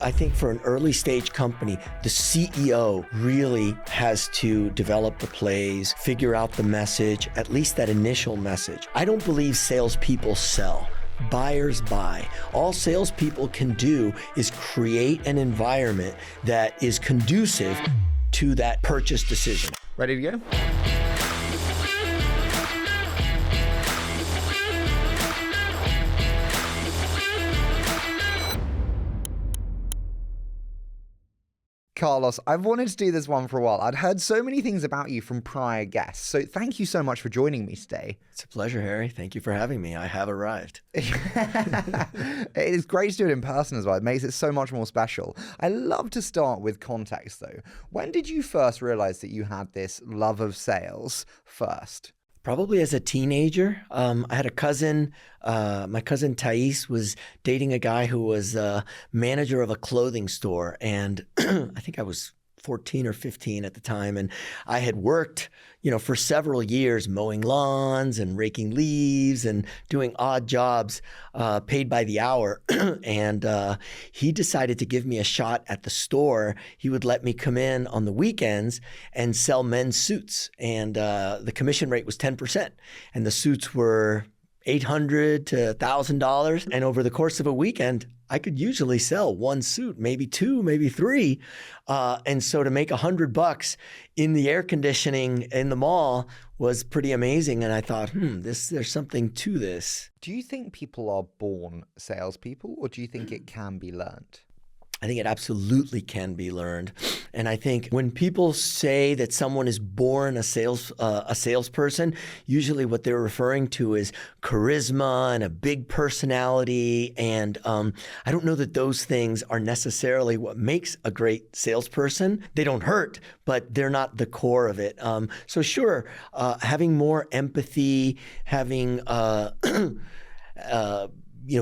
I think for an early stage company, the CEO really has to develop the plays, figure out the message, at least that initial message. I don't believe salespeople sell. Buyers buy. All salespeople can do is create an environment that is conducive to that purchase decision. Ready to go? Carlos, I've wanted to do this one for a while. I'd heard so many things about you from prior guests, so thank you so much for joining me today. It's a pleasure, Harry. Thank you for having me. I have arrived. It is great to do it in person as well. It makes it so much more special. I love to start with context, though. When did you first realize that you had this love of sales first? Probably as a teenager. I had a cousin, my cousin Thais was dating a guy who was a manager of a clothing store. And I think I was 14 or 15 at the time. And I had worked, for several years mowing lawns and raking leaves and doing odd jobs paid by the hour. And he decided to give me a shot at the store. He would let me come in on the weekends and sell men's suits. And the commission rate was 10%. And the suits were $800 to $1,000. And over the course of a weekend, I could usually sell one suit, maybe two, maybe three. And so to make $100 in the air conditioning in the mall was pretty amazing. And I thought, there's something to this. Do you think people are born salespeople, or do you think it can be learned? I think it absolutely can be learned. And I think when people say that someone is born a salesperson, usually what they're referring to is charisma and a big personality. And I don't know that those things are necessarily what makes a great salesperson. They don't hurt, but they're not the core of it. So sure, having more empathy, having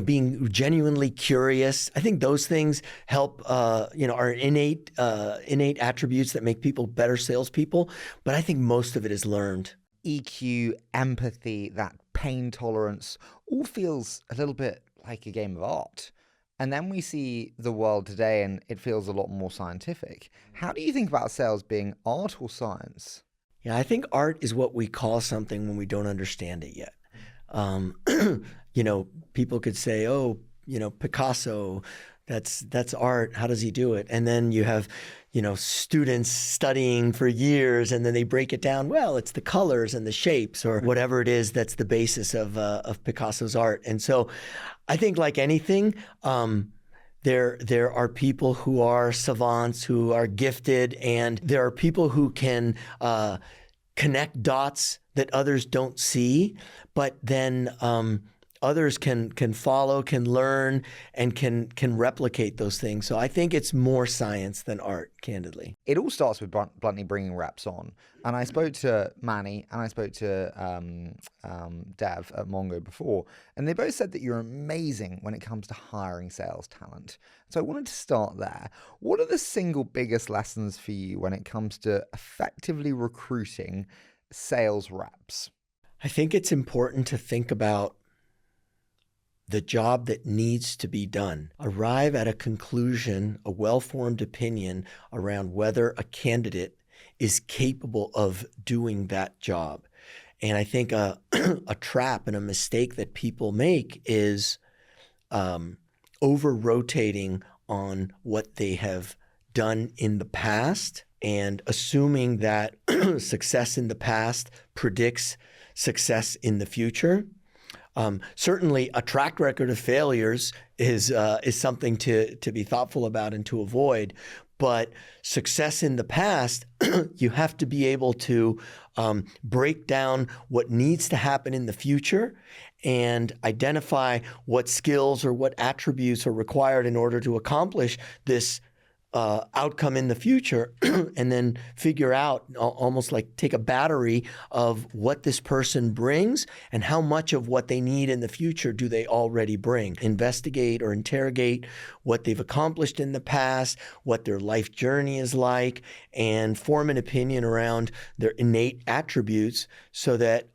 being genuinely curious. I think those things help, are innate attributes that make people better salespeople. But I think most of it is learned. EQ, empathy, that pain tolerance, all feels a little bit like a game of art. And then we see the world today and it feels a lot more scientific. How do you think about sales being art or science? Yeah, I think art is what we call something when we don't understand it yet. People could say, Picasso, that's art. How does he do it? And then you have, students studying for years, and then they break it down. Well, it's the colors and the shapes, or whatever it is that's the basis of Picasso's art. And so, I think like anything, there are people who are savants, who are gifted, and there are people who can connect dots that others don't see, but then others can follow, can learn, and can replicate those things. So I think it's more science than art, candidly. It all starts with bluntly bringing reps on. And I spoke to Manny and I spoke to Dev at Mongo before, and they both said that you're amazing when it comes to hiring sales talent. So I wanted to start there. What are the single biggest lessons for you when it comes to effectively recruiting sales reps? I think it's important to think about the job that needs to be done. Arrive at a conclusion, a well-formed opinion around whether a candidate is capable of doing that job. And I think a trap and a mistake that people make is over-rotating on what they have done in the past and assuming that success in the past predicts success in the future. Certainly, a track record of failures is something to be thoughtful about and to avoid. But success in the past, you have to be able to break down what needs to happen in the future and identify what skills or what attributes are required in order to accomplish this outcome in the future, and then figure out, almost like take a battery of what this person brings and how much of what they need in the future do they already bring. Investigate or interrogate what they've accomplished in the past, what their life journey is like, and form an opinion around their innate attributes so that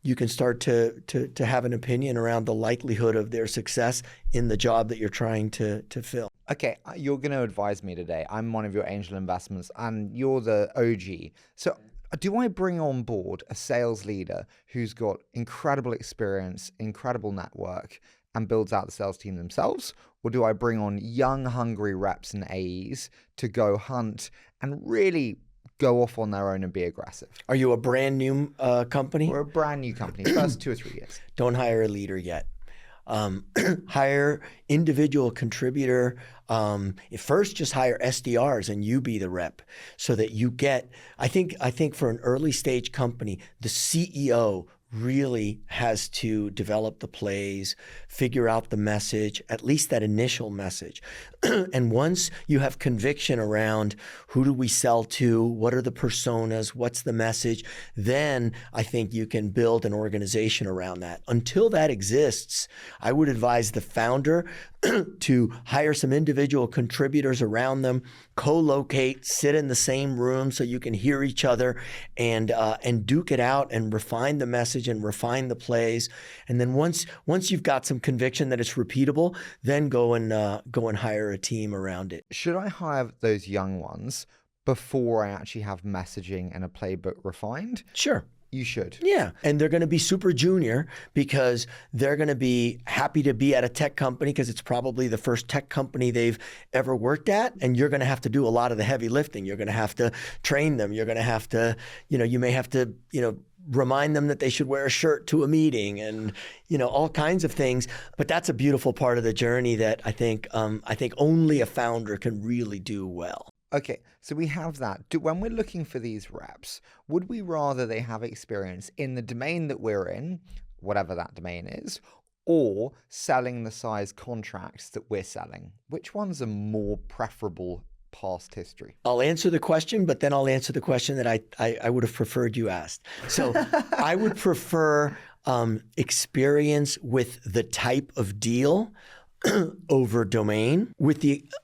you can start to have an opinion around the likelihood of their success in the job that you're trying to fill. Okay, you're going to advise me today. I'm one of your angel investments and you're the OG. So do I bring on board a sales leader who's got incredible experience, incredible network, and builds out the sales team themselves? Or do I bring on young, hungry reps and AEs to go hunt and really go off on their own and be aggressive? Are you a brand new company? We're a brand new company, first 2 or 3 years. Don't hire a leader yet. Hire individual contributor. First, just hire SDRs and you be the rep so that you get, I think for an early stage company, the CEO really has to develop the plays, figure out the message, at least that initial message. And once you have conviction around who do we sell to, what are the personas, what's the message, then I think you can build an organization around that. Until that exists, I would advise the founder to hire some individual contributors around them, co-locate, sit in the same room so you can hear each other and duke it out and refine the message and refine the plays. And then once you've got some conviction that it's repeatable, then go and hire a team around it. Should I hire those young ones before I actually have messaging and a playbook refined? Sure. You should. Yeah. And they're going to be super junior because they're going to be happy to be at a tech company because it's probably the first tech company they've ever worked at. And you're going to have to do a lot of the heavy lifting. You're going to have to train them. You're going to have to, you may have to, remind them that they should wear a shirt to a meeting and, all kinds of things. But that's a beautiful part of the journey that I think only a founder can really do well. Okay, so we have that. When we're looking for these reps, would we rather they have experience in the domain that we're in, whatever that domain is, or selling the size contracts that we're selling? Which one's a more preferable past history? I'll answer the question, but then I'll answer the question that I would have preferred you asked. So I would prefer experience with the type of deal over domain,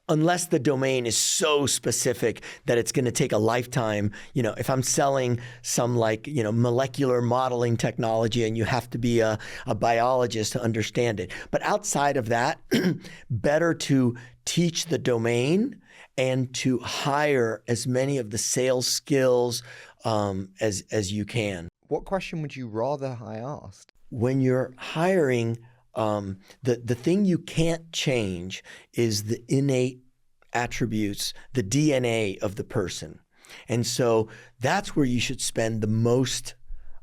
unless the domain is so specific that it's going to take a lifetime. If I'm selling some molecular modeling technology and you have to be a biologist to understand it. But outside of that, better to teach the domain and to hire as many of the sales skills as you can. What question would you rather I asked? When you're hiring, the thing you can't change is the innate attributes, the DNA of the person. And so that's where you should spend the most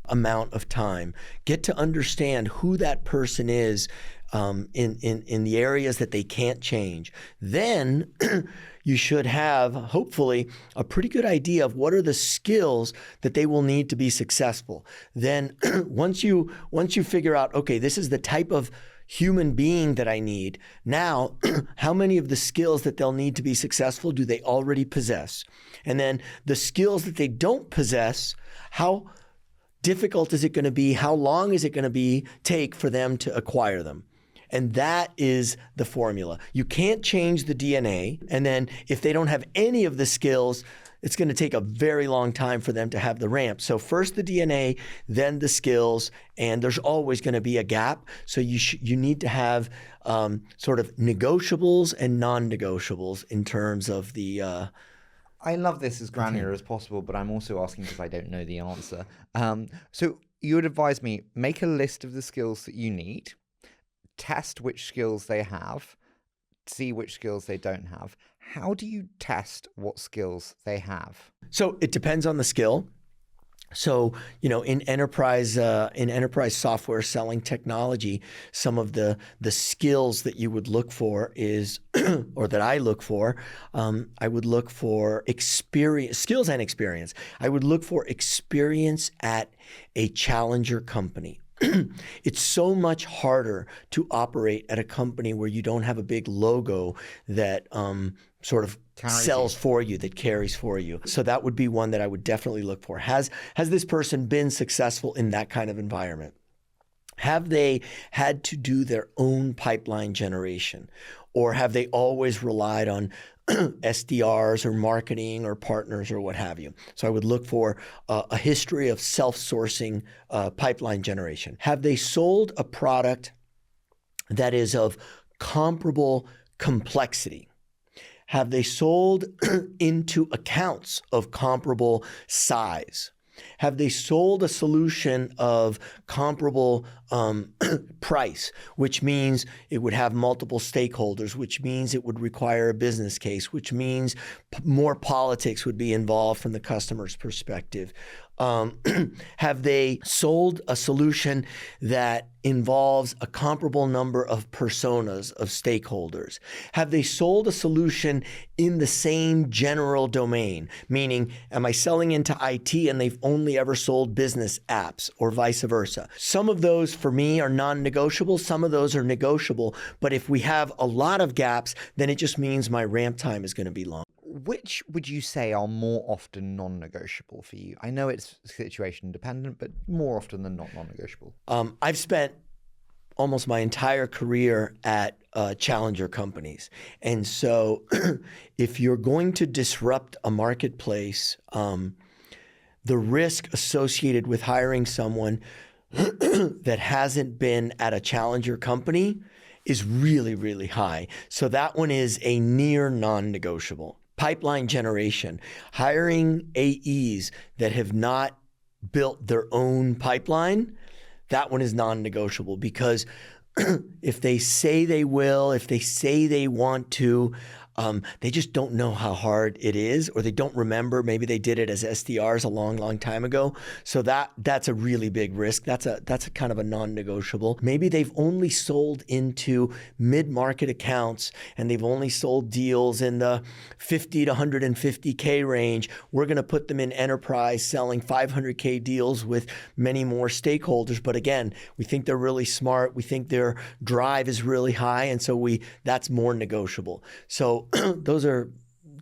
amount of time. Get to understand who that person is in the areas that they can't change. Then you should have, hopefully, a pretty good idea of what are the skills that they will need to be successful. Then once you figure out, okay, this is the type of human being that I need, now how many of the skills that they'll need to be successful do they already possess? And then the skills that they don't possess, how difficult is it going to be? How long is it going to take for them to acquire them? And that is the formula. You can't change the DNA. And then if they don't have any of the skills, it's going to take a very long time for them to have the ramp. So first the DNA, then the skills, and there's always going to be a gap. So you need to have sort of negotiables and non-negotiables in terms of the... I love this as granular as possible, but I'm also asking because I don't know the answer. So you would advise me, make a list of the skills that you need, test which skills they have, see which skills they don't have. How do you test what skills they have? So it depends on the skill. So, in enterprise software selling technology, some of the skills that you would look for is, or that I look for, I would look for skills and experience. I would look for experience at a challenger company. It's so much harder to operate at a company where you don't have a big logo that sort of sells for you, that carries for you. So that would be one that I would definitely look for. Has this person been successful in that kind of environment? Have they had to do their own pipeline generation? Or have they always relied on SDRs or marketing or partners or what have you? So I would look for a history of self-sourcing pipeline generation. Have they sold a product that is of comparable complexity? Have they sold into accounts of comparable size? Have they sold a solution of comparable price, which means it would have multiple stakeholders, which means it would require a business case, which means more politics would be involved from the customer's perspective? Have they sold a solution that involves a comparable number of personas, of stakeholders? Have they sold a solution in the same general domain? Meaning, am I selling into IT and they've only ever sold business apps, or vice versa? Some of those for me are non-negotiable. Some of those are negotiable. But if we have a lot of gaps, then it just means my ramp time is going to be long. Which would you say are more often non-negotiable for you? I know it's situation dependent, but more often than not non-negotiable. I've spent almost my entire career at challenger companies. And so if you're going to disrupt a marketplace, the risk associated with hiring someone that hasn't been at a challenger company is really, really high. So that one is a near non-negotiable. Pipeline generation, hiring AEs that have not built their own pipeline, that one is non-negotiable, because if they say they will, if they say they want to, they just don't know how hard it is, or they don't remember. Maybe they did it as SDRs a long, long time ago. So that's a really big risk. That's a kind of a non-negotiable. Maybe they've only sold into mid-market accounts and they've only sold deals in the 50 to 150K range. We're going to put them in enterprise selling 500K deals with many more stakeholders. But again, we think they're really smart. We think their drive is really high. And so that's more negotiable. So those are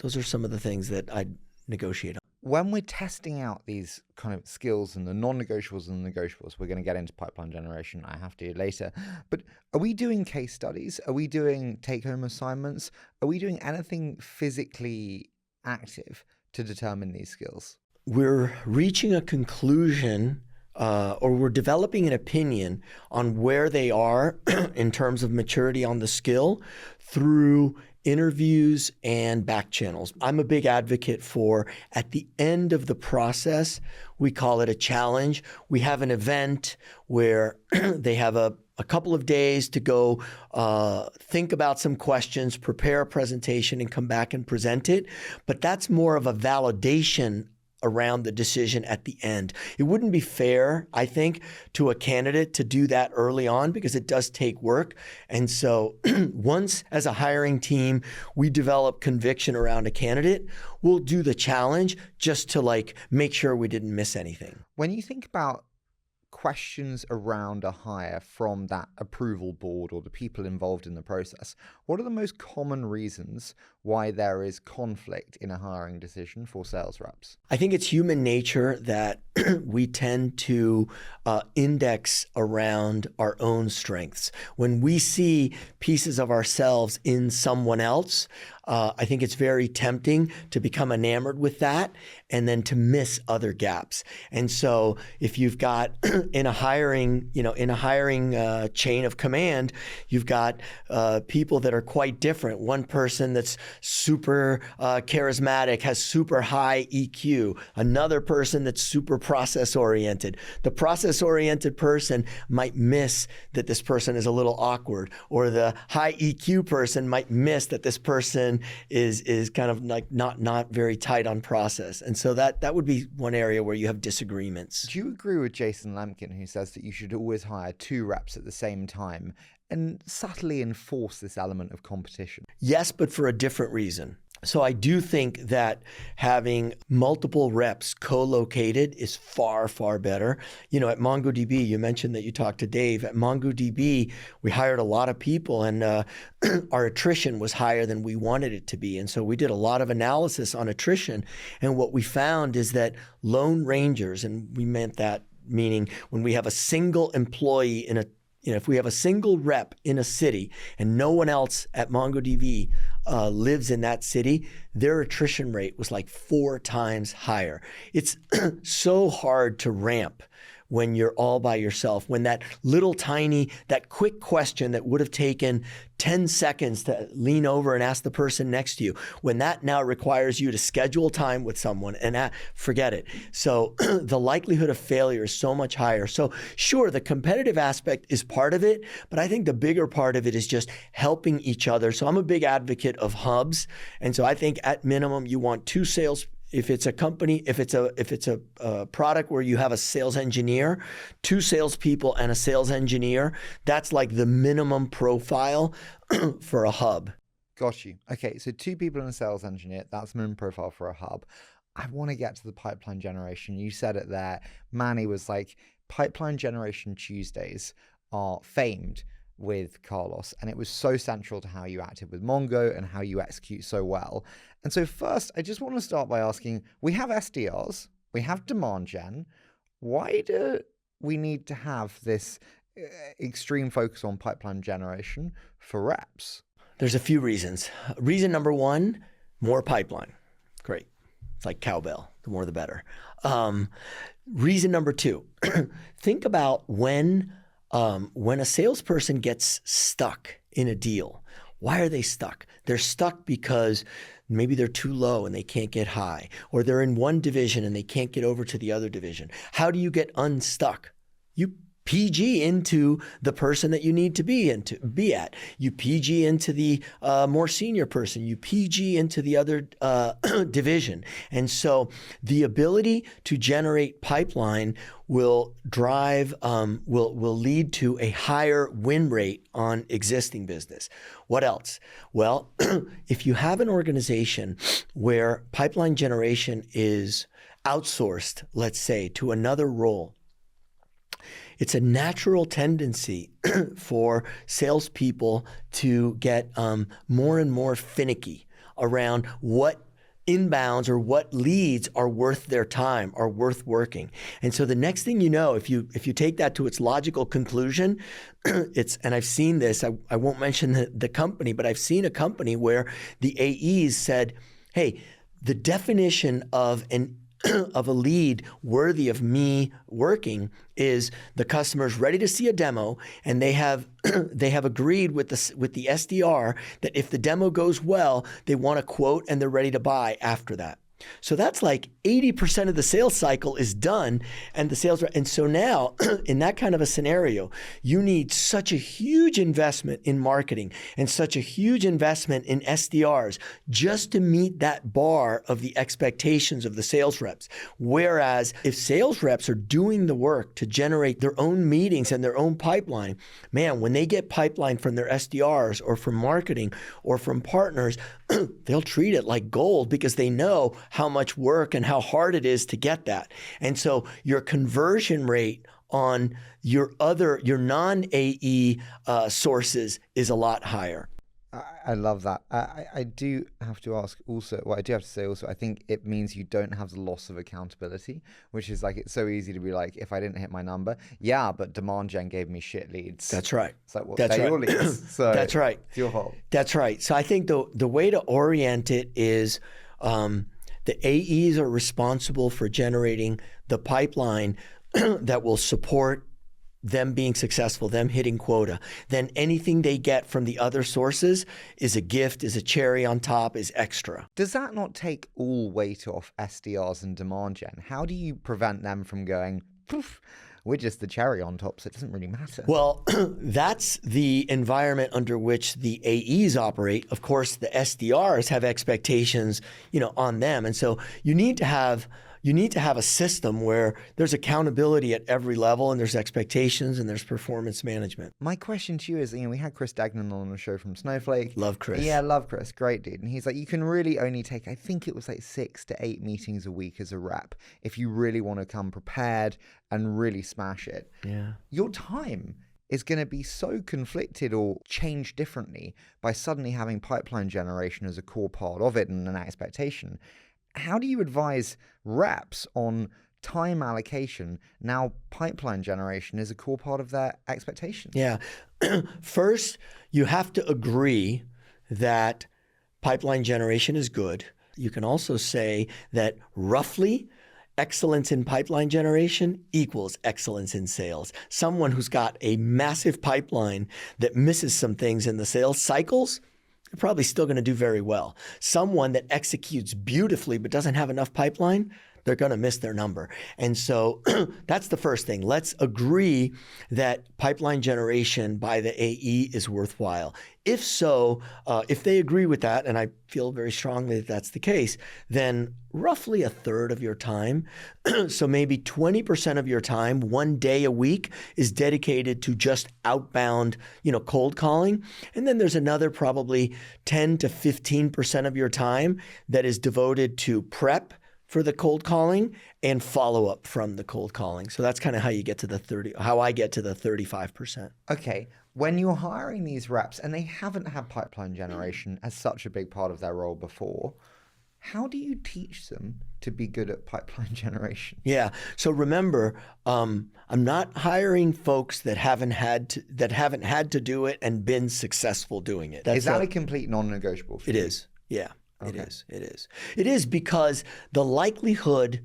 some of the things that I negotiate on. When we're testing out these kind of skills and the non-negotiables and the negotiables, we're going to get into pipeline generation. I have to later. But are we doing case studies? Are we doing take-home assignments? Are we doing anything physically active to determine these skills? We're reaching a conclusion or we're developing an opinion on where they are in terms of maturity on the skill through interviews and back channels. I'm a big advocate for, at the end of the process, we call it a challenge. We have an event where they have a couple of days to go think about some questions, prepare a presentation, and come back and present it. But that's more of a validation around the decision at the end. It wouldn't be fair, I think, to a candidate to do that early on, because it does take work. And so once, as a hiring team, we develop conviction around a candidate, we'll do the challenge just to make sure we didn't miss anything. When you think about questions around a hire from that approval board or the people involved in the process, what are the most common reasons why there is conflict in a hiring decision for sales reps? I think it's human nature that we tend to index around our own strengths. When we see pieces of ourselves in someone else, I think it's very tempting to become enamored with that and then to miss other gaps. And so if you've got in a hiring chain of command, you've got people that are quite different. One person that's super charismatic, has super high EQ. Another person that's super process oriented. The process oriented person might miss that this person is a little awkward, or the high EQ person might miss that this person is kind of not very tight on process. And so that would be one area where you have disagreements. Do you agree with Jason Lampkin, who says that you should always hire 2 reps at the same time and subtly enforce this element of competition? Yes, but for a different reason. So I do think that having multiple reps co-located is far, far better. At MongoDB, you mentioned that you talked to Dave. At MongoDB, we hired a lot of people, and our attrition was higher than we wanted it to be. And so we did a lot of analysis on attrition. And what we found is that lone rangers, and we meant that meaning when we have a single employee if we have a single rep in a city and no one else at MongoDB lives in that city, their attrition rate was 4 times higher. It's so hard to ramp when you're all by yourself, when that quick question that would have taken 10 seconds to lean over and ask the person next to you, when that now requires you to schedule time with someone and forget it. So the likelihood of failure is so much higher. So sure, the competitive aspect is part of it, but I think the bigger part of it is just helping each other. So I'm a big advocate of hubs. And so I think at minimum, you want 2 sales. If it's a company, if it's a product where you have a sales engineer, 2 salespeople and a sales engineer, that's like the minimum profile for a hub. Got you. Okay, so 2 people and a sales engineer, that's minimum profile for a hub. I want to get to the pipeline generation. You said it there. Manny was like, pipeline generation Tuesdays are famed with Carlos, and it was so central to how you acted with Mongo and how you execute so well. And so first, I just want to start by asking, we have SDRs, we have demand gen. Why do we need to have this extreme focus on pipeline generation for reps? There's a few reasons. Reason number 1, more pipeline. Great. It's like cowbell. The more the better. Reason number 2, think about when a salesperson gets stuck in a deal. Why are they stuck? They're stuck because maybe they're too low and they can't get high, or they're in one division and they can't get over to the other division. How do you get unstuck? You PG into the person that you need to be at. You PG into the more senior person. You PG into the other division. And so the ability to generate pipeline will drive, will lead to a higher win rate on existing business. What else? Well, if you have an organization where pipeline generation is outsourced, let's say, to another role, it's a natural tendency for salespeople to get more and more finicky around what inbounds or what leads are worth their time, are worth working. And so the next thing you know, if you take that to its logical conclusion, and I've seen this, I won't mention the company, but I've seen a company where the AEs said, hey, the definition of a lead worthy of me working is the customer's ready to see a demo, and they have agreed with the SDR that if the demo goes well, they want a quote and they're ready to buy after that. So that's like 80% of the sales cycle is done, and so now in that kind of a scenario, you need such a huge investment in marketing and such a huge investment in SDRs just to meet that bar of the expectations of the sales reps. Whereas if sales reps are doing the work to generate their own meetings and their own pipeline, man, when they get pipeline from their SDRs or from marketing or from partners, they'll treat it like gold because they know how much work and how hard it is to get that. And so your conversion rate on your non-AE sources is a lot higher. I love that. I do have to ask also, well, I do have to say also, I think it means you don't have the loss of accountability, which is like, it's so easy to be like, if I didn't hit my number, yeah, but demand gen gave me shit leads. That's right. It's like, well, that's they're right. your leads. So that's right. It's your fault. That's right. So I think the way to orient it is the AEs are responsible for generating the pipeline that will support them being successful, them hitting quota. Then anything they get from the other sources is a gift, is a cherry on top, is extra. Does that not take all weight off SDRs and demand gen? How do you prevent them from going, poof, we're just the cherry on top, so it doesn't really matter? Well, that's the environment under which the AEs operate. Of course, the SDRs have expectations, on them. And so you need to have a system where there's accountability at every level, and there's expectations, and there's performance management. My question to you is, we had Chris Degnan on the show from Snowflake. Love Chris. Yeah, love Chris. Great dude. And he's like, you can really only take, I think it was like 6 to 8 meetings a week as a rep if you really want to come prepared and really smash it. Yeah. Your time is going to be so conflicted or changed differently by suddenly having pipeline generation as a core part of it and an expectation. How do you advise reps on time allocation now pipeline generation is a core part of their expectations? Yeah. First, you have to agree that pipeline generation is good. You can also say that roughly excellence in pipeline generation equals excellence in sales. Someone who's got a massive pipeline that misses some things in the sales cycles, they're probably still going to do very well. Someone that executes beautifully but doesn't have enough pipeline, they're going to miss their number. And so that's the first thing. Let's agree that pipeline generation by the AE is worthwhile. If so, if they agree with that, and I feel very strongly that that's the case, then roughly a third of your time, so maybe 20% of your time, 1 day a week, is dedicated to just outbound, cold calling. And then there's another probably 10 to 15% of your time that is devoted to prep for the cold calling and follow up from the cold calling. So that's kind of how you get to how I get to the 35%. Okay. When you're hiring these reps and they haven't had pipeline generation as such a big part of their role before, how do you teach them to be good at pipeline generation? Yeah. So remember, I'm not hiring folks that haven't had to do it and been successful doing it. Is that a complete non-negotiable for you? It is. Yeah. Okay. It is because the likelihood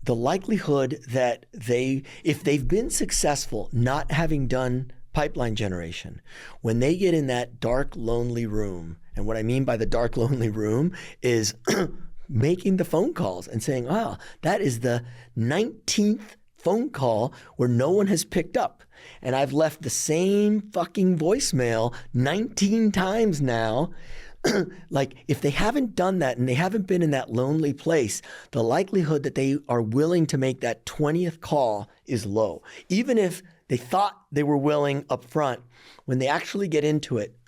that if they've been successful not having done pipeline generation, when they get in that dark, lonely room, and what I mean by the dark, lonely room is making the phone calls and saying, wow, that is the 19th phone call where no one has picked up. And I've left the same fucking voicemail 19 times now. Like, if they haven't done that and they haven't been in that lonely place, the likelihood that they are willing to make that 20th call is low. Even if they thought they were willing up front, when they actually get into it,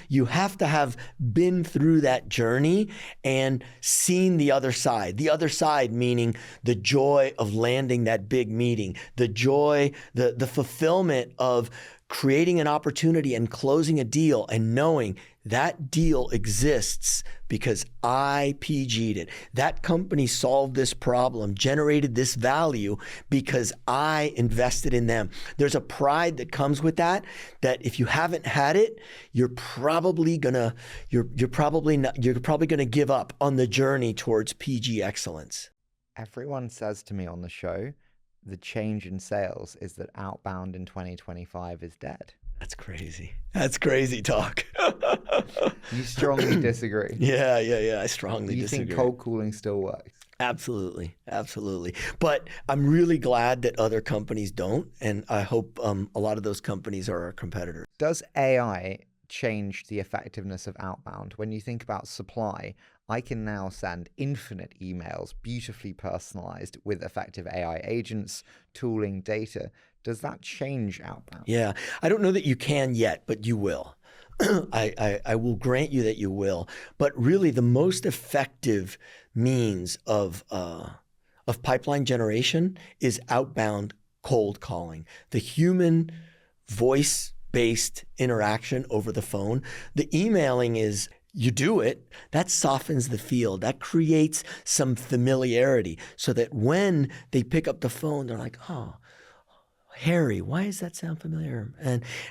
you have to have been through that journey and seen the other side. The other side meaning the joy of landing that big meeting, the joy, the fulfillment of creating an opportunity and closing a deal and knowing that deal exists because I PG'd it. That company solved this problem, generated this value because I invested in them. There's a pride that comes with that if you haven't had it, you're probably gonna give up on the journey towards PG excellence. Everyone says to me on the show, the change in sales is that outbound in 2025 is dead. That's crazy. That's crazy talk. You strongly disagree? Yeah. I strongly disagree. Do you think cold calling still works? Absolutely. But I'm really glad that other companies don't, and I hope a lot of those companies are our competitors. Does AI change the effectiveness of outbound? When you think about supply, I can now send infinite emails, beautifully personalized with effective AI agents, tooling, data. Does that change outbound? Yeah, I don't know that you can yet, but you will. I will grant you that you will. But really, the most effective means of pipeline generation is outbound cold calling. The human voice-based interaction over the phone. The emailing is, you do it, that softens the field. That creates some familiarity so that when they pick up the phone, they're like, oh, Harry, why does that sound familiar?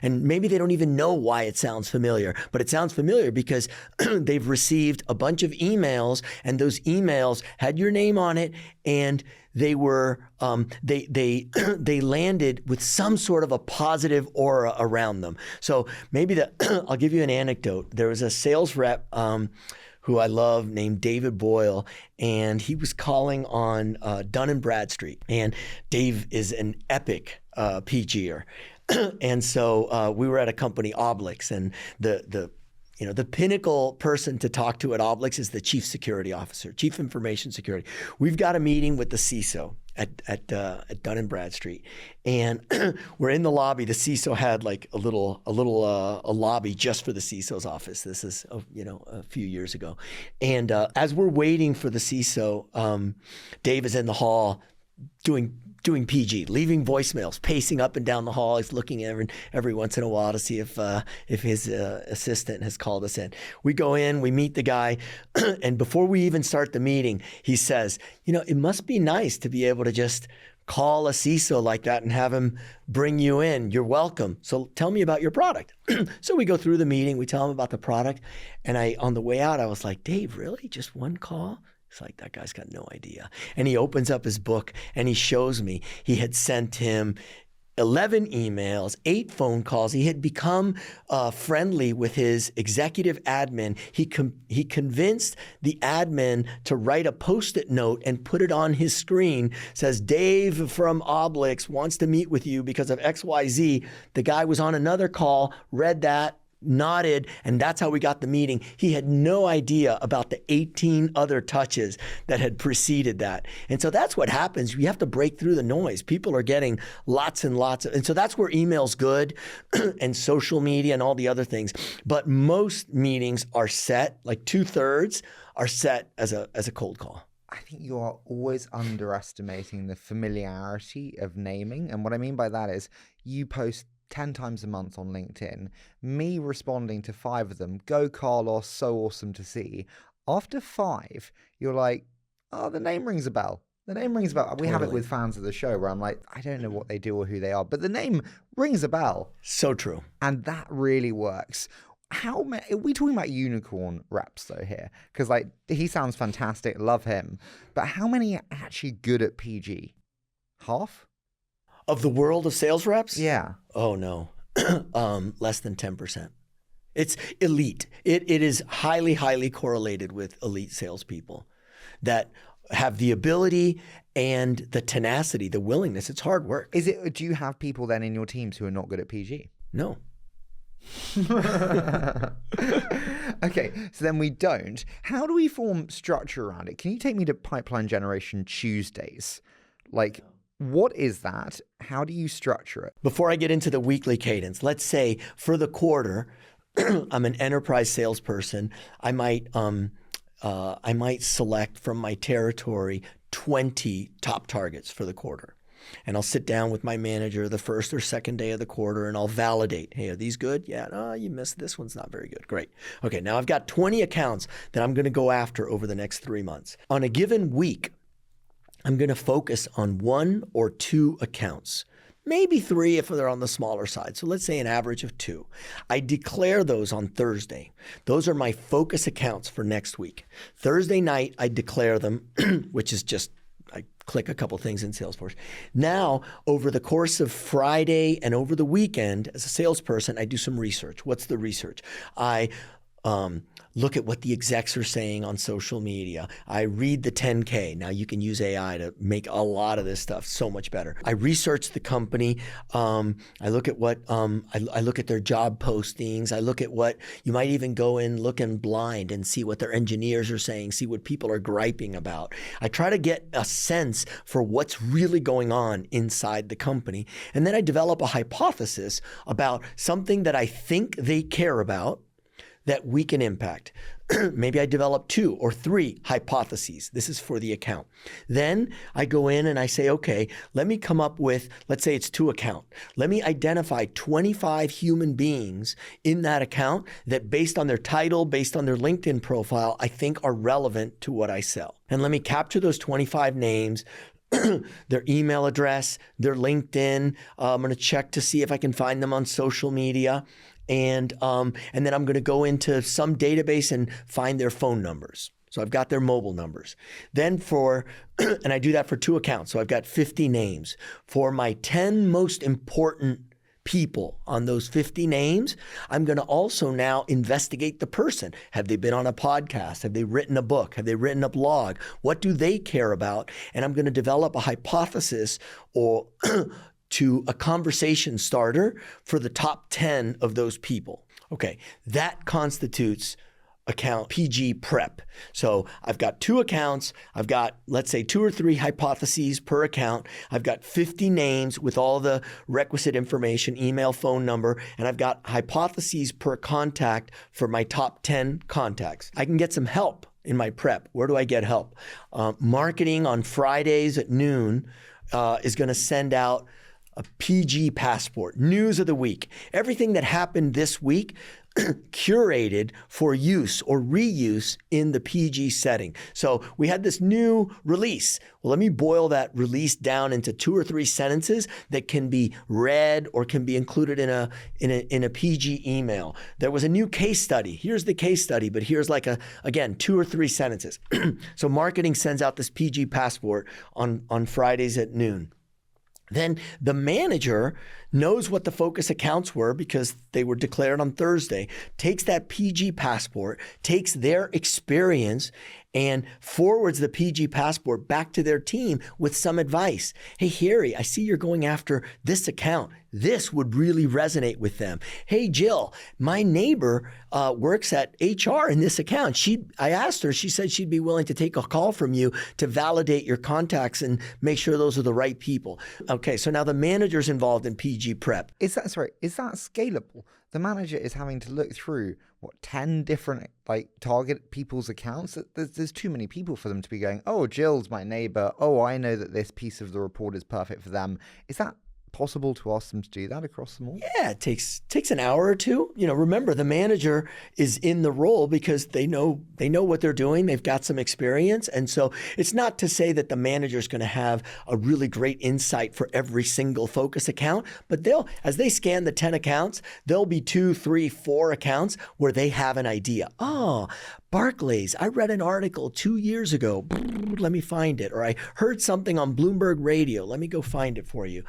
And maybe they don't even know why it sounds familiar, but it sounds familiar because they've received a bunch of emails, and those emails had your name on it, and they were they landed with some sort of a positive aura around them. So maybe I'll give you an anecdote. There was a sales rep who I love named David Boyle, and he was calling on Dun and Bradstreet. And Dave is an epic PGer. And so we were at a company, Oblix, and the pinnacle person to talk to at Oblix is the chief security officer, chief information security. We've got a meeting with the CISO at Dun and Bradstreet, and we're in the lobby. The CISO had like a lobby just for the CISO's office. This is a few years ago, and as we're waiting for the CISO, Dave is in the hall doing PG, leaving voicemails, pacing up and down the hall. He's looking every once in a while to see if his assistant has called us in. We go in, we meet the guy, and before we even start the meeting, he says, it must be nice to be able to just call a CISO like that and have him bring you in. You're welcome. So tell me about your product. So we go through the meeting, we tell him about the product. And on the way out, I was like, Dave, really? Just one call? It's like, that guy's got no idea. And he opens up his book and he shows me he had sent him 11 emails, 8 phone calls. He had become friendly with his executive admin. He convinced the admin to write a Post-it note and put it on his screen. Says, Dave from Oblix wants to meet with you because of XYZ. The guy was on another call, read that, nodded, and that's how we got the meeting. He had no idea about the 18 other touches that had preceded that. And so that's what happens. You have to break through the noise. People are getting lots and lots of, and so that's where email's good and social media and all the other things. But most meetings are set, like 2/3 are set as a cold call. I think you are always underestimating the familiarity of naming. And what I mean by that is you post 10 times a month on LinkedIn, me responding to 5 of them, go Carlos, so awesome to see. After 5, you're like, oh, the name rings a bell. The name rings a bell. We have it with fans of the show where I'm like, I don't know what they do or who they are, but the name rings a bell. So true. And that really works. How many, are we talking about unicorn reps though here? Because like, he sounds fantastic, love him. But how many are actually good at PG? Half? Of the world of sales reps? Yeah. Oh, no. Less than 10%. It's elite. It is highly, highly correlated with elite salespeople that have the ability and the tenacity, the willingness. It's hard work. Do you have people then in your teams who are not good at PG? No. Okay, so then we don't. How do we form structure around it? Can you take me to Pipeline Generation Tuesdays? Like, what is that? How do you structure it? Before I get into the weekly cadence, let's say for the quarter, I'm an enterprise salesperson. I might select from my territory 20 top targets for the quarter. And I'll sit down with my manager the first or second day of the quarter and I'll validate, hey, are these good? Yeah, no, you missed this one's not very good. Great. Okay, now I've got 20 accounts that I'm going to go after over the next 3 months. On a given week, I'm going to focus on 1 or 2 accounts, maybe 3 if they're on the smaller side. So let's say an average of 2. I declare those on Thursday. Those are my focus accounts for next week. Thursday night, I declare them, which is just, I click a couple things in Salesforce. Now, over the course of Friday and over the weekend, as a salesperson, I do some research. What's the research? I look at what the execs are saying on social media. I read the 10K. Now you can use AI to make a lot of this stuff so much better. I research the company. I look at what, I look at their job postings. I look at what, you might even go in looking blind and see what their engineers are saying, see what people are griping about. I try to get a sense for what's really going on inside the company. And then I develop a hypothesis about something that I think they care about that we can impact. Maybe I develop 2 or 3 hypotheses. This is for the account. Then I go in and I say, okay, let me come up with, let's say it's 2 account. Let me identify 25 human beings in that account that based on their title, based on their LinkedIn profile, I think are relevant to what I sell. And let me capture those 25 names, their email address, their LinkedIn. I'm going to check to see if I can find them on social media. And then I'm going to go into some database and find their phone numbers. So I've got their mobile numbers. Then and I do that for 2 accounts. So I've got 50 names. For my 10 most important people on those 50 names, I'm going to also now investigate the person. Have they been on a podcast? Have they written a book? Have they written a blog? What do they care about? And I'm going to develop a hypothesis or to a conversation starter for the top 10 of those people. Okay, that constitutes account PG prep. So I've got 2 accounts. I've got, let's say, 2 or 3 hypotheses per account. I've got 50 names with all the requisite information, email, phone number, and I've got hypotheses per contact for my top 10 contacts. I can get some help in my prep. Where do I get help? Marketing on Fridays at noon is going to send out a PG passport, news of the week. Everything that happened this week, curated for use or reuse in the PG setting. So we had this new release. Well, let me boil that release down into 2 or 3 sentences that can be read or can be included in a PG email. There was a new case study. Here's the case study, but here's like again 2 or 3 sentences. So marketing sends out this PG passport on Fridays at noon. Then the manager knows what the focus accounts were because they were declared on Thursday, takes that PG passport, takes their experience and forwards the PG passport back to their team with some advice. Hey, Harry, I see you're going after this account. This would really resonate with them. Hey, Jill, my neighbor works at HR in this account. I asked her, she said she'd be willing to take a call from you to validate your contacts and make sure those are the right people. Okay, so now the manager's involved in PG prep. Is that scalable? The manager is having to look through 10 different target people's accounts. There's too many people for them to be going, oh, Jill's my neighbor. Oh, I know that this piece of the report is perfect for them. Is that possible to ask them to do that across them all? Yeah, it takes an hour or two. Remember, the manager is in the role because they know what they're doing. They've got some experience. And so it's not to say that the manager is going to have a really great insight for every single focus account, but as they scan the 10 accounts, there'll be 2, 3, 4 accounts where they have an idea. Oh, Barclays, I read an article 2 years ago. Let me find it. Or I heard something on Bloomberg Radio. Let me go find it for you.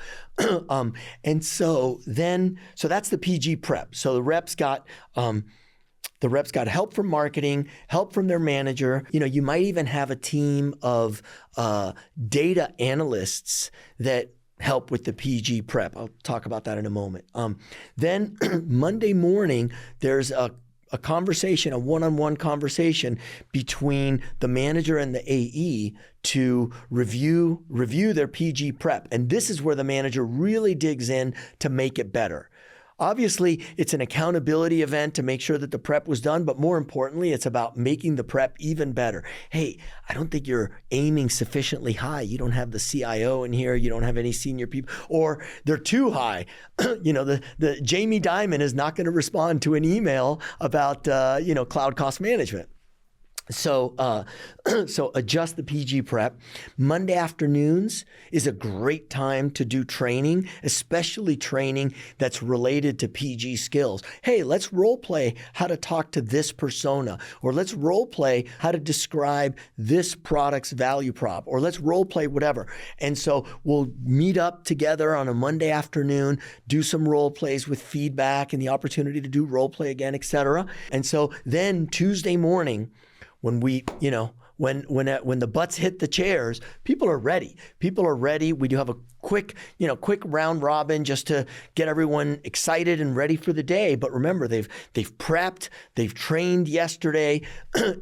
And so that's the PG prep. So the reps got help from marketing, help from their manager. You might even have a team of data analysts that help with the PG prep. I'll talk about that in a moment. Then Monday morning, there's a conversation, a one-on-one conversation between the manager and the AE to review their PG prep. And this is where the manager really digs in to make it better. Obviously, it's an accountability event to make sure that the prep was done, but more importantly, it's about making the prep even better. Hey, I don't think you're aiming sufficiently high. You don't have the CIO in here. You don't have any senior people, or they're too high. The Jamie Dimon is not going to respond to an email about cloud cost management. So adjust the PG prep. Monday afternoons is a great time to do training, especially training that's related to PG skills. Hey, let's role play how to talk to this persona, or let's role play how to describe this product's value prop, or let's role play whatever. And so we'll meet up together on a Monday afternoon, do some role plays with feedback and the opportunity to do role play again, etc. And so then Tuesday morning, when when the butts hit the chairs, people are ready. We do have a quick round robin just to get everyone excited and ready for the day. But remember, they've prepped, they've trained yesterday,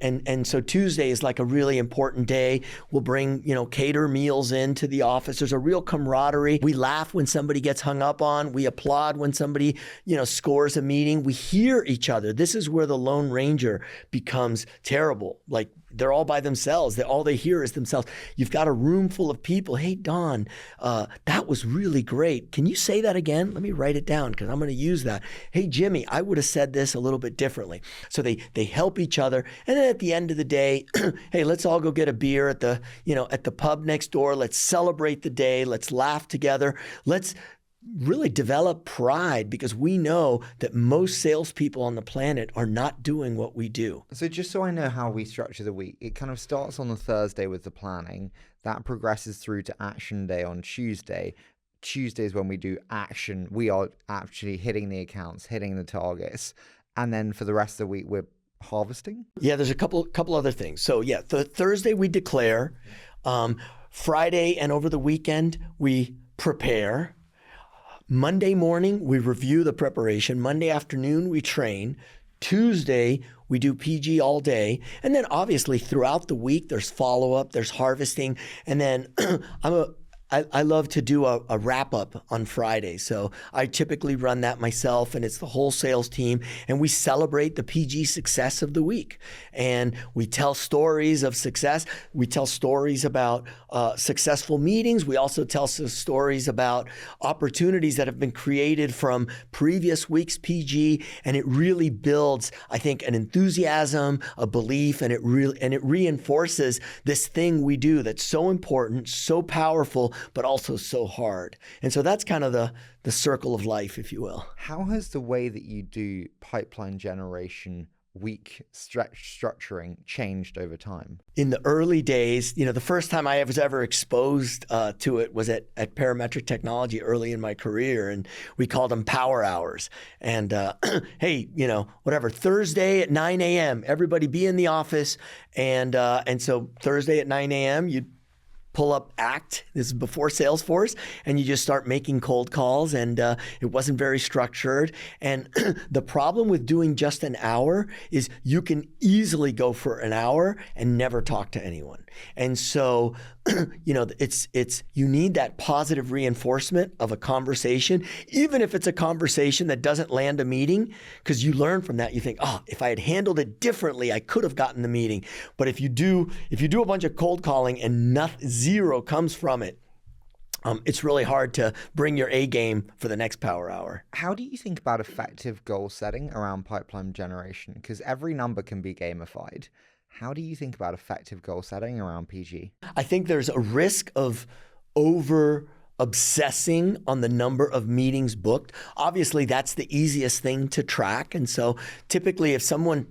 and so Tuesday is like a really important day. We'll bring cater meals into the office. There's a real camaraderie. We laugh when somebody gets hung up on. We applaud when somebody scores a meeting. We hear each other. This is where the Lone Ranger becomes terrible. Like, they're all by themselves. All they hear is themselves. You've got a room full of people. Hey, Don, that was really great. Can you say that again? Let me write it down because I'm going to use that. Hey, Jimmy, I would have said this a little bit differently. So they help each other. And then at the end of the day, hey, let's all go get a beer at the pub next door. Let's celebrate the day. Let's laugh together. Let's really develop pride, because we know that most salespeople on the planet are not doing what we do. So just so I know how we structure the week, it kind of starts on the Thursday with the planning. That progresses through to action day on Tuesday. Tuesday is when we do action. We are actually hitting the accounts, hitting the targets. And then for the rest of the week, we're harvesting? Yeah, there's a couple other things. So yeah, Thursday we declare. Friday and over the weekend, we prepare. Monday morning, we review the preparation. Monday afternoon, we train. Tuesday, we do PG all day. And then obviously throughout the week, there's follow-up, there's harvesting. And then I I love to do a wrap up on Friday. So I typically run that myself, and it's the whole sales team. And we celebrate the PG success of the week. And we tell stories of success. We tell stories about successful meetings. We also tell stories about opportunities that have been created from previous week's PG. And it really builds, I think, an enthusiasm, a belief, and it reinforces this thing we do that's so important, so powerful, but also so hard. And so that's kind of the circle of life, if you will. How has the way that you do pipeline generation week structuring changed over time? In the early days, the first time I was ever exposed to it was at Parametric Technology early in my career, and we called them power hours. And hey, whatever, Thursday at 9 a.m., everybody be in the office. And so Thursday at 9 a.m., you'd pull up Act, this is before Salesforce, and you just start making cold calls, and it wasn't very structured. And the problem with doing just an hour is you can easily go for an hour and never talk to anyone. And so, you need that positive reinforcement of a conversation, even if it's a conversation that doesn't land a meeting, because you learn from that. You think, if I had handled it differently, I could have gotten the meeting. But if you do a bunch of cold calling and zero comes from it, it's really hard to bring your A game for the next power hour. How do you think about effective goal setting around pipeline generation? Because every number can be gamified. How do you think about effective goal setting around PG? I think there's a risk of over obsessing on the number of meetings booked. Obviously, that's the easiest thing to track. And so typically if someone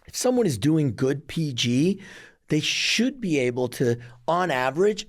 is doing good PG, they should be able to, on average,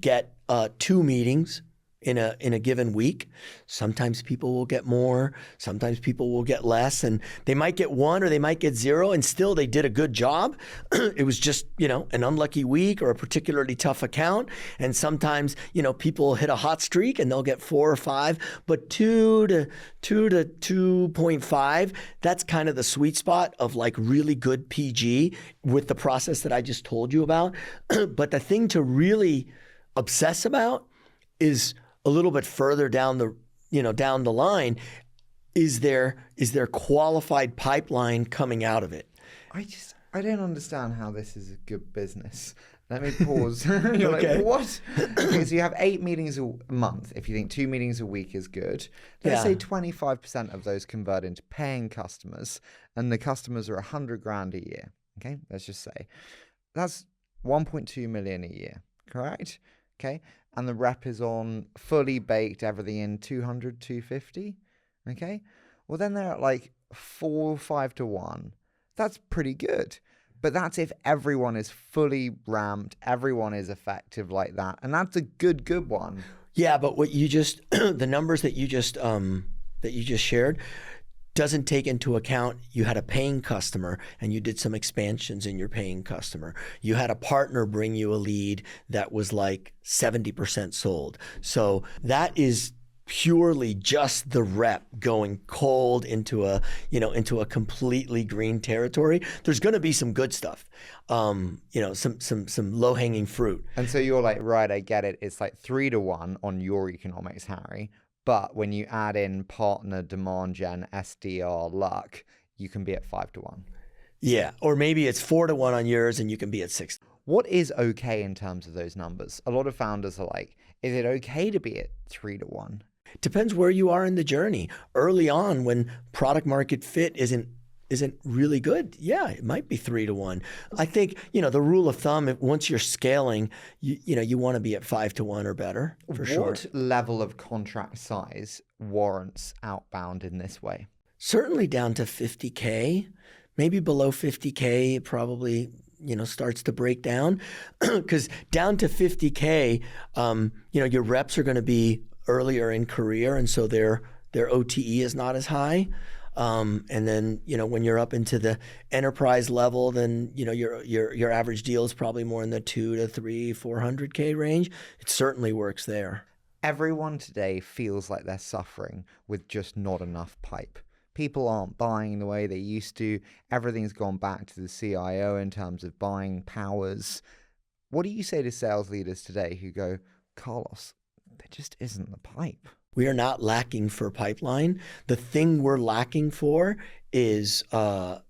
get 2 meetings in a given week. Sometimes people will get more, sometimes people will get less, and they might get 1 or they might get 0, and still they did a good job. It was just, an unlucky week or a particularly tough account. And sometimes, people hit a hot streak and they'll get 4 or 5, but 2 to 2.5, that's kind of the sweet spot of like really good PG with the process that I just told you about. But the thing to really obsess about is a little bit further down the line. Is there qualified pipeline coming out of it? I don't understand how this is a good business. Let me pause. You're Okay. like, what? Okay, so you have 8 meetings a month. If you think 2 meetings a week is good, let's say 25% of those convert into paying customers, and the customers are 100 grand a year. Okay, let's just say that's 1.2 million a year, correct? Okay, and the rep is on fully baked everything in 200, 250. Okay, well then they're at like 4 or 5 to 1. That's pretty good. But that's if everyone is fully ramped, everyone is effective like that, and that's a good one. Yeah, but what you just the numbers that you just shared doesn't take into account you had a paying customer and you did some expansions in your paying customer. You had a partner bring you a lead that was like 70% sold. So that is purely just the rep going cold into a completely green territory. There's going to be some good stuff, some low hanging fruit. And so you're like, right, I get it. It's like 3 to 1 on your economics, Harry. But when you add in partner, demand gen, SDR, luck, you can be at 5 to 1. Yeah, or maybe it's 4 to 1 on yours and you can be at 6. What is okay in terms of those numbers? A lot of founders are like, is it okay to be at 3 to 1? Depends where you are in the journey. Early on, when product market fit isn't really good, yeah, it might be 3 to 1. I think, the rule of thumb, once you're scaling, you want to be at 5 to 1 or better, for sure. What level of contract size warrants outbound in this way? Certainly down to 50K, maybe below 50K, it probably, starts to break down. Because down to 50K, your reps are going to be earlier in career, and so their OTE is not as high. And then, when you're up into the enterprise level, then, your average deal is probably more in the 2 to 3, 400K range. It certainly works there. Everyone today feels like they're suffering with just not enough pipe. People aren't buying the way they used to. Everything's gone back to the CIO in terms of buying powers. What do you say to sales leaders today who go, Carlos, there just isn't the pipe. We are not lacking for pipeline. The thing we're lacking for is ramped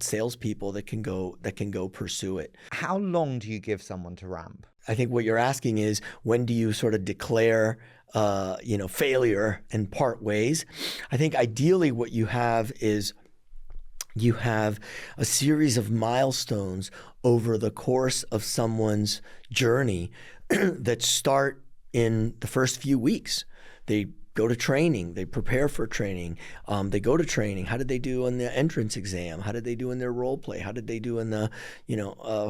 salespeople that can go pursue it. How long do you give someone to ramp? I think what you're asking is, when do you sort of declare failure and part ways? I think ideally what you have is you have a series of milestones over the course of someone's journey that start in the first few weeks. They go to training, they prepare for training, they go to training. How did they do on the entrance exam? How did they do in their role play? How did they do in the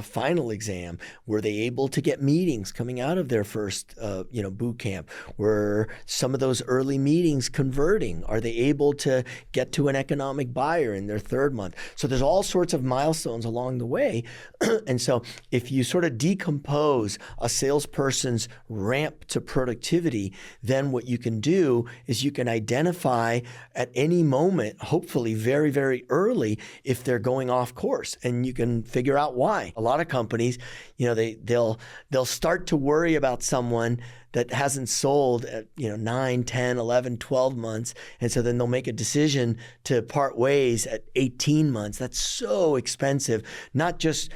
final exam? Were they able to get meetings coming out of their first boot camp? Were some of those early meetings converting? Are they able to get to an economic buyer in their third month? So there's all sorts of milestones along the way. And so if you sort of decompose a salesperson's ramp to productivity, then what you can do is you can identify at any moment, hopefully very, very early, if they're going off course, and you can figure out why. A lot of companies, they'll start to worry about someone that hasn't sold at 9, 10, 11, 12 months. And so then they'll make a decision to part ways at 18 months. That's so expensive, not just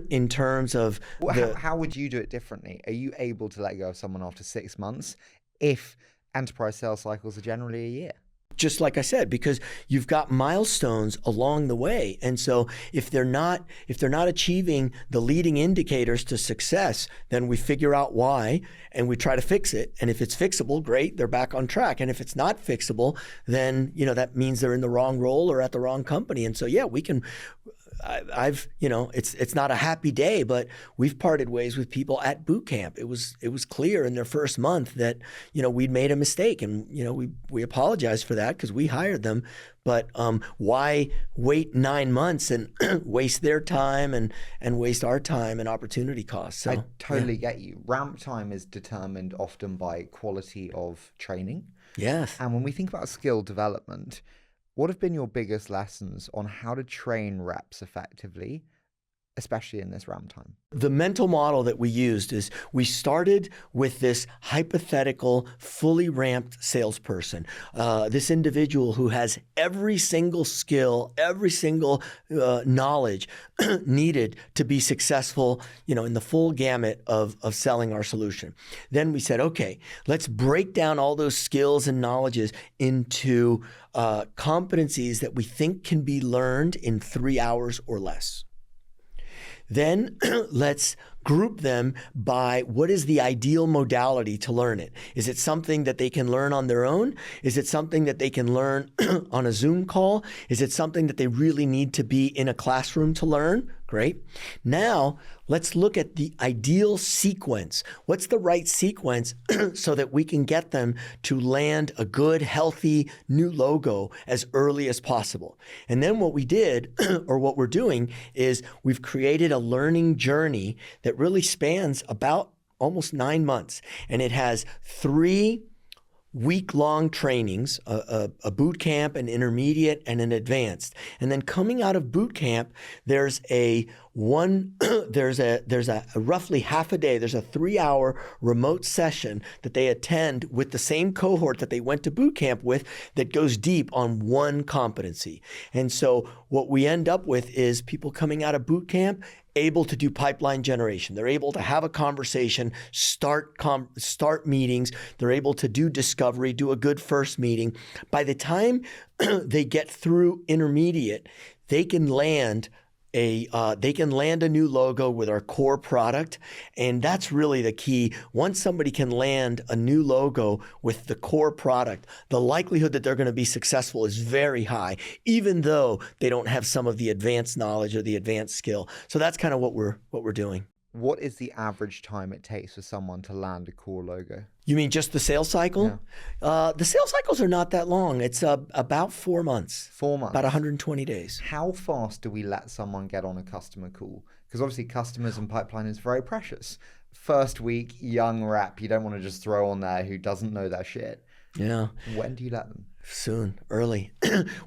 in terms of how would you do it differently? Are you able to let go of someone after 6 months if enterprise sales cycles are generally a year? Just like I said, because you've got milestones along the way. And so if they're not achieving the leading indicators to success, then we figure out why and we try to fix it. And if it's fixable, great, they're back on track. And if it's not fixable, then that means they're in the wrong role or at the wrong company. And so we can it's not a happy day, but we've parted ways with people at boot camp. It was clear in their first month that, we'd made a mistake, and, we apologized for that because we hired them. But why wait 9 months and waste their time and waste our time and opportunity costs? So, I totally get you. Ramp time is determined often by quality of training. Yes. And when we think about skill development, what have been your biggest lessons on how to train reps effectively, especially in this ramp time? The mental model that we used is we started with this hypothetical, fully ramped salesperson, this individual who has every single skill, every single knowledge needed to be successful, in the full gamut of selling our solution. Then we said, okay, let's break down all those skills and knowledges into competencies that we think can be learned in 3 hours or less. Then let's group them by what is the ideal modality to learn it. Is it something that they can learn on their own? Is it something that they can learn on a Zoom call? Is it something that they really need to be in a classroom to learn? Great. Now, let's look at the ideal sequence. What's the right sequence so that we can get them to land a good, healthy new logo as early as possible? And then what we did, or what we're doing, is we've created a learning journey that really spans about almost 9 months. And it has 3 week-long trainings, a boot camp, an intermediate, and an advanced. And then coming out of boot camp, there's a roughly half a day, there's a 3-hour remote session that they attend with the same cohort that they went to boot camp with that goes deep on one competency. And so what we end up with is people coming out of boot camp able to do pipeline generation. They're able to have a conversation, start meetings. They're able to do discovery, do a good first meeting. By the time they get through intermediate, they can land a new logo with our core product. And that's really the key. Once somebody can land a new logo with the core product, the likelihood that they're going to be successful is very high, even though they don't have some of the advanced knowledge or the advanced skill. So that's kind of what we're doing. What is the average time it takes for someone to land a core logo? You mean just the sales cycle? Yeah. The sales cycles are not that long. It's about 4 months. 4 months. About 120 days. How fast do we let someone get on a customer call? Because obviously customers and pipeline is very precious. First week, young rep, you don't want to just throw on there who doesn't know their shit. Yeah. When do you let them? Soon, early.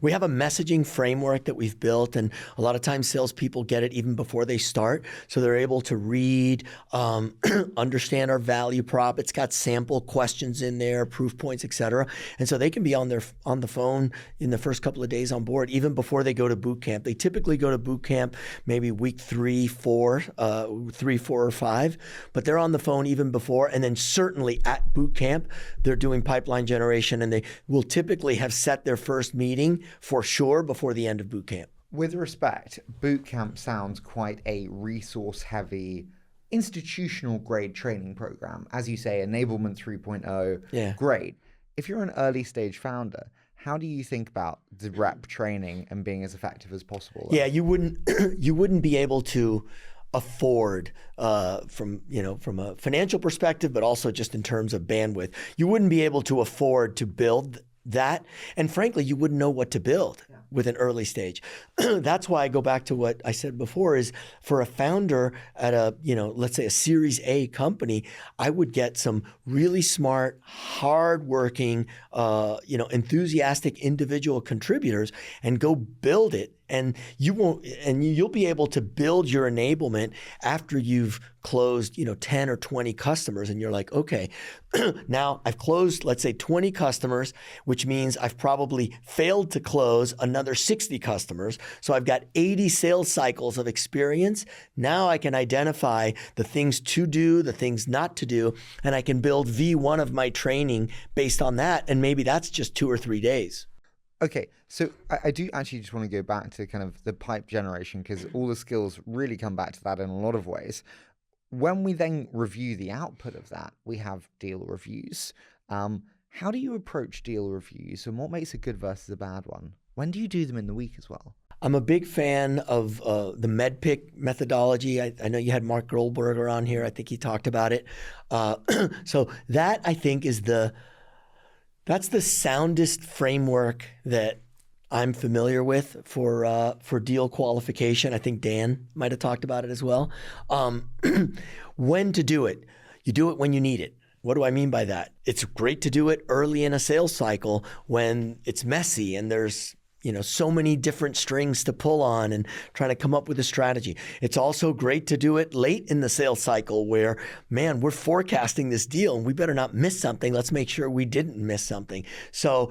We have a messaging framework that we've built, and a lot of times salespeople get it even before they start. So they're able to read, understand our value prop. It's got sample questions in there, proof points, et cetera. And so they can be on the phone in the first couple of days on board, even before they go to boot camp. They typically go to boot camp maybe week 3, 4, or 5, but they're on the phone even before. And then certainly at boot camp, they're doing pipeline generation, and they will typically have set their first meeting for sure before the end of boot camp. With respect, boot camp sounds quite a resource-heavy, institutional-grade training program. As you say, enablement 3.0, great. If you're an early-stage founder, how do you think about the rep training and being as effective as possible? Yeah, you wouldn't be able to afford from a financial perspective, but also just in terms of bandwidth, you wouldn't be able to afford to build that. And frankly, you wouldn't know what to build with an early stage. That's why I go back to what I said before is for a founder at let's say a Series A company, I would get some really smart, hardworking, enthusiastic individual contributors and go build it. And you'll be able to build your enablement after you've closed, 10 or 20 customers. And you're like, okay, now I've closed, let's say 20 customers, which means I've probably failed to close another 60 customers. So I've got 80 sales cycles of experience. Now I can identify the things to do, the things not to do, and I can build V1 of my training based on that. And maybe that's just 2 or 3 days. Okay, so I do actually just want to go back to kind of the pipe generation, because all the skills really come back to that in a lot of ways. When we then review the output of that, we have deal reviews. How do you approach deal reviews, and what makes a good versus a bad one? When do you do them in the week as well? I'm a big fan of the MEDPIC methodology. I know you had Mark Goldberger on here. I think he talked about it. So that, I think, is that's the soundest framework that I'm familiar with for deal qualification. I think Dan might have talked about it as well. When to do it? You do it when you need it. What do I mean by that? It's great to do it early in a sales cycle when it's messy and there's so many different strings to pull on and trying to come up with a strategy. It's also great to do it late in the sales cycle where, man, we're forecasting this deal and we better not miss something. Let's make sure we didn't miss something. So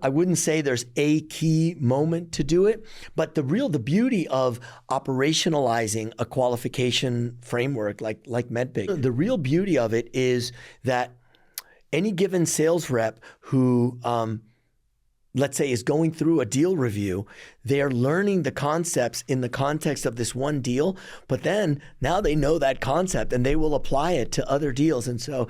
I wouldn't say there's a key moment to do it, but the beauty of operationalizing a qualification framework like MEDPIC, the real beauty of it is that any given sales rep who let's say is going through a deal review, they're learning the concepts in the context of this one deal, but then now they know that concept and they will apply it to other deals. And so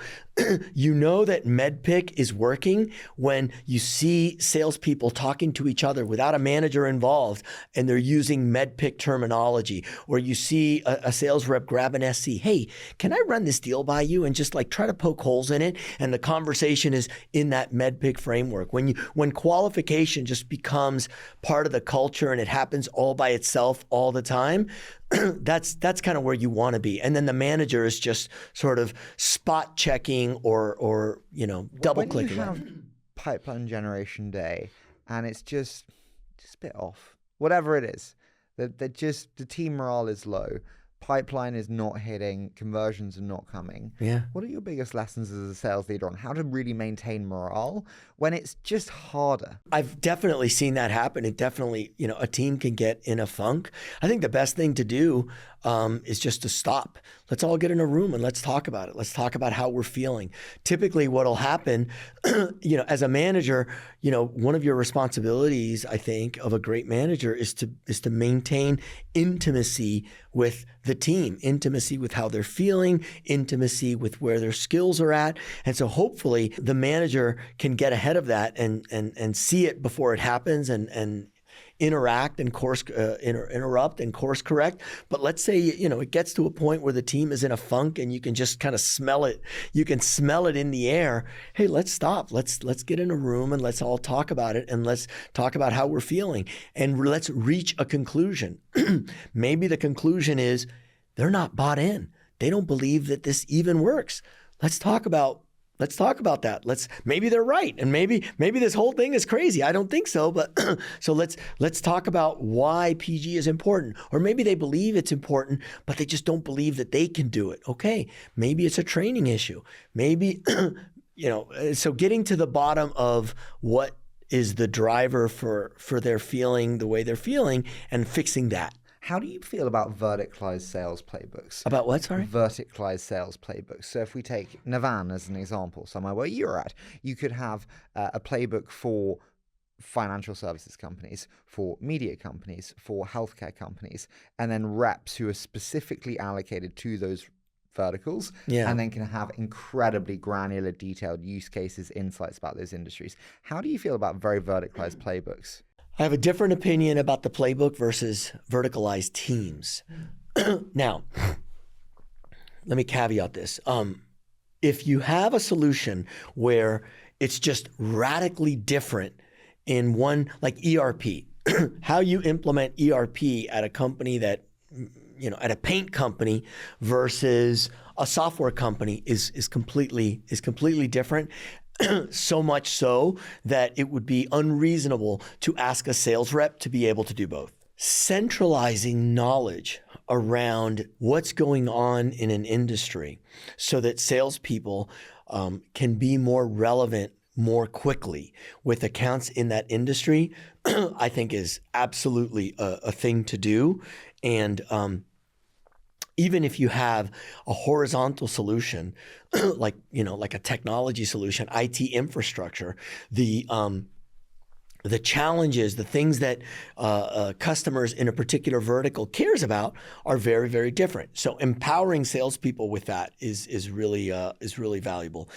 you know that MEDPIC is working when you see salespeople talking to each other without a manager involved and they're using MEDPIC terminology, or you see a sales rep grab an SC, hey, can I run this deal by you, and just like try to poke holes in it, and the conversation is in that MEDPIC framework. When qualification just becomes part of the culture and it happens all by itself all the time, that's kind of where you want to be. And then the manager is just sort of spot checking or double clicking. When you have pipeline generation day and it's just a bit off, whatever it is, that the team morale is low, pipeline is not hitting, conversions are not coming. Yeah. What are your biggest lessons as a sales leader on how to really maintain morale when it's just harder? I've definitely seen that happen. It definitely, a team can get in a funk. I think the best thing to do is just to stop. Let's all get in a room and let's talk about it. Let's talk about how we're feeling. Typically what'll happen, as a manager, one of your responsibilities, I think, of a great manager is to maintain intimacy with the team, intimacy with how they're feeling, intimacy with where their skills are at. And so hopefully the manager can get ahead of that and see it before it happens and interact and interrupt and course correct. But let's say, it gets to a point where the team is in a funk and you can just kind of smell it. You can smell it in the air. Hey, let's stop. Let's get in a room and let's all talk about it, and let's talk about how we're feeling, and let's reach a conclusion. Maybe the conclusion is they're not bought in. They don't believe that this even works. Let's talk about Let's talk about that. Maybe they're right, and maybe this whole thing is crazy. I don't think so, but so let's talk about why PG is important. Or maybe they believe it's important, but they just don't believe that they can do it. Okay, maybe it's a training issue. Maybe so getting to the bottom of what is the driver for their feeling the way they're feeling and fixing that. How do you feel about verticalized sales playbooks? About what, sorry? Verticalized sales playbooks. So if we take Navan as an example, somewhere where you're at, you could have a playbook for financial services companies, for media companies, for healthcare companies, and then reps who are specifically allocated to those verticals, and then can have incredibly granular, detailed use cases, insights about those industries. How do you feel about very verticalized playbooks? I have a different opinion about the playbook versus verticalized teams. Now, let me caveat this. If you have a solution where it's just radically different in one, like ERP, how you implement ERP at a company that, at a paint company versus a software company is completely different. So much so that it would be unreasonable to ask a sales rep to be able to do both. Centralizing knowledge around what's going on in an industry so that salespeople can be more relevant more quickly with accounts in that industry, I think is absolutely a thing to do. And even if you have a horizontal solution, like a technology solution, IT infrastructure, the challenges, the things that customers in a particular vertical cares about are very, very different. So empowering salespeople with that is really valuable.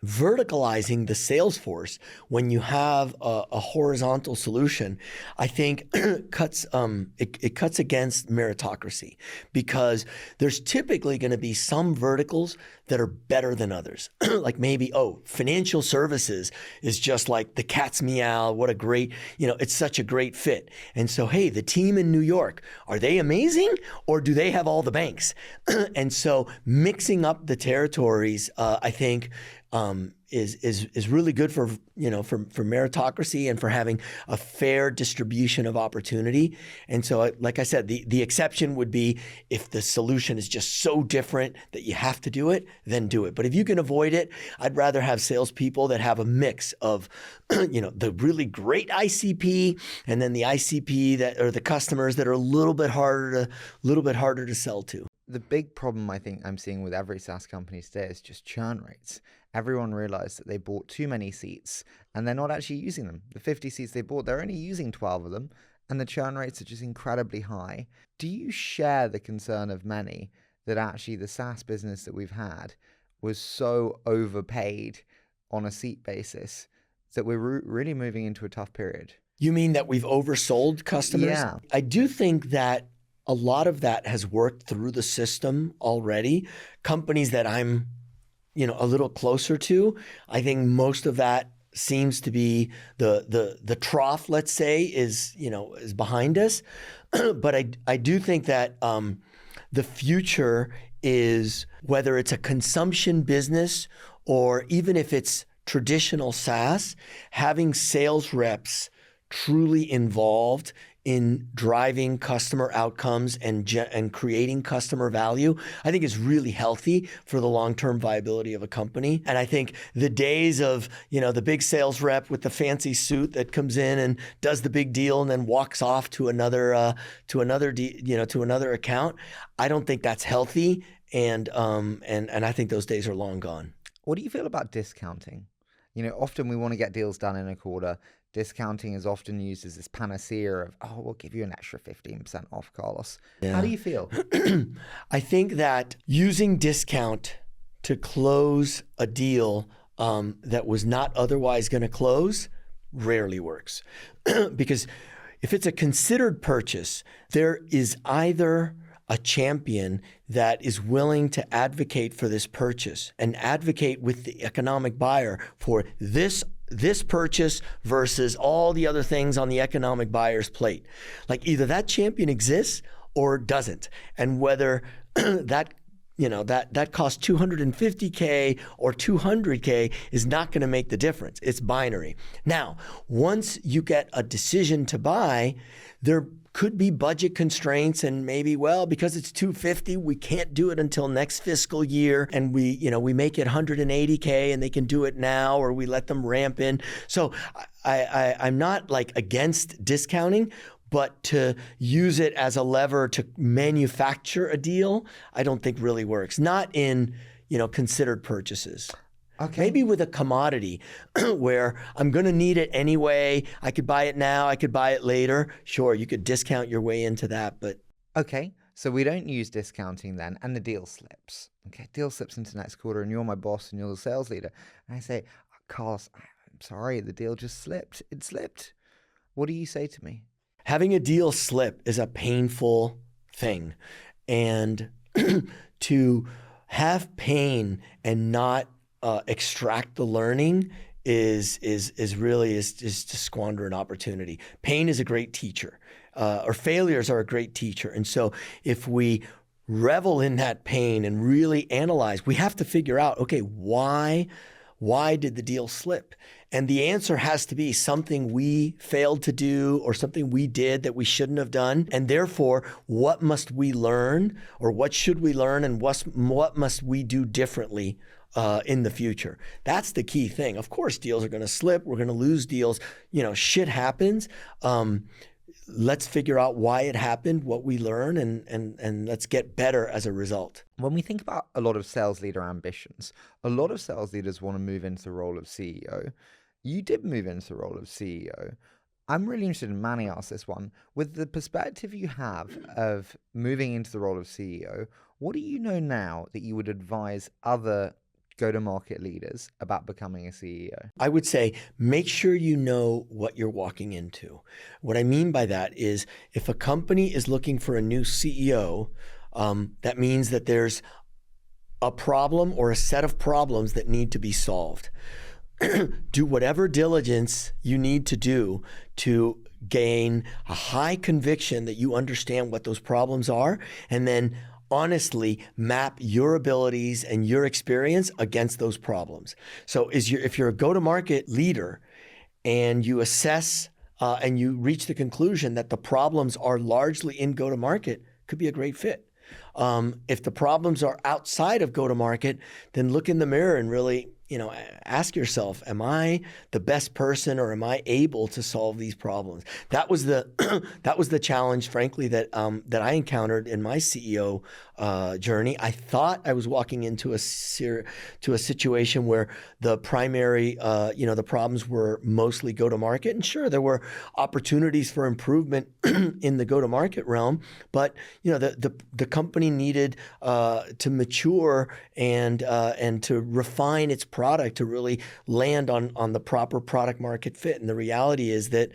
Verticalizing the sales force when you have a horizontal solution, I think cuts against meritocracy, because there's typically going to be some verticals that are better than others. Like maybe, financial services is just like the cat's meow. What a great, it's such a great fit. And so, hey, the team in New York, are they amazing or do they have all the banks? And so mixing up the territories, I think, is really good for meritocracy and for having a fair distribution of opportunity. And so, like I said, the exception would be if the solution is just so different that you have to do it, then do it. But if you can avoid it, I'd rather have salespeople that have a mix of, the really great ICP and then the ICP that are the customers that are a little bit harder to sell to. The big problem I think I'm seeing with every SaaS company today is just churn rates. Everyone realized that they bought too many seats and they're not actually using them. The 50 seats they bought, they're only using 12 of them, and the churn rates are just incredibly high. Do you share the concern of many that actually the SaaS business that we've had was so overpaid on a seat basis that we're really moving into a tough period? You mean that we've oversold customers? Yeah. I do think that a lot of that has worked through the system already. Companies that I'm a little closer to, I think most of that seems to be the trough, let's say, is behind us. But I do think that the future is, whether it's a consumption business or even if it's traditional SaaS, having sales reps truly involved in driving customer outcomes and creating customer value, I think is really healthy for the long-term viability of a company. And I think the days of, the big sales rep with the fancy suit that comes in and does the big deal and then walks off to another account, I don't think that's healthy. And I think those days are long gone. What do you feel about discounting? Often we want to get deals done in a quarter. Discounting is often used as this panacea of, we'll give you an extra 15% off, Carlos. Yeah. How do you feel? I think that using discount to close a deal that was not otherwise going to close rarely works. Because if it's a considered purchase, there is either a champion that is willing to advocate for this purchase and advocate with the economic buyer for this purchase versus all the other things on the economic buyer's plate. Like either that champion exists or doesn't. And whether that that costs $250K or $200K is not going to make the difference. It's binary. Now, once you get a decision to buy, there could be budget constraints and maybe, well, because it's $250, we can't do it until next fiscal year, and we make it $180K and they can do it now, or we let them ramp in. So I'm not like against discounting, but to use it as a lever to manufacture a deal, I don't think really works. Not in, considered purchases. Okay. Maybe with a commodity where I'm going to need it anyway. I could buy it now. I could buy it later. Sure, you could discount your way into that, but. Okay, so we don't use discounting then, and the deal slips. Okay, deal slips into next quarter, and you're my boss and you're the sales leader. And I say, Carlos, I'm sorry, the deal just slipped. It slipped. What do you say to me? Having a deal slip is a painful thing. And to have pain and not extract the learning is really to squander an opportunity. Pain is a great teacher, or failures are a great teacher. And so if we revel in that pain and really analyze, we have to figure out, okay, why did the deal slip? And the answer has to be something we failed to do or something we did that we shouldn't have done. And therefore, what must we learn, or what should we learn, and what must we do differently in the future? That's the key thing. Of course, deals are going to slip. We're going to lose deals. Shit happens. Let's figure out why it happened, what we learn, and let's get better as a result. When we think about a lot of sales leader ambitions, a lot of sales leaders want to move into the role of CEO. You did move into the role of CEO. I'm really interested in, Manny asked this one, with the perspective you have of moving into the role of CEO, what do you know now that you would advise other go-to-market leaders about becoming a CEO? I would say make sure you know what you're walking into. What I mean by that is if a company is looking for a new CEO, that means that there's a problem or a set of problems that need to be solved. Do whatever diligence you need to do to gain a high conviction that you understand what those problems are, and then honestly map your abilities and your experience against those problems. So if you're a go-to-market leader and you assess and you reach the conclusion that the problems are largely in go-to-market, could be a great fit. If the problems are outside of go-to-market, then look in the mirror and really ask yourself, am I the best person, or am I able to solve these problems? That was the challenge, frankly, that I encountered in my CEO journey. I thought I was walking into a situation where the primary, the problems were mostly go-to-market. And sure, there were opportunities for improvement in the go-to-market realm, but the company needed to mature and to refine its product to really land on the proper product market fit. And the reality is that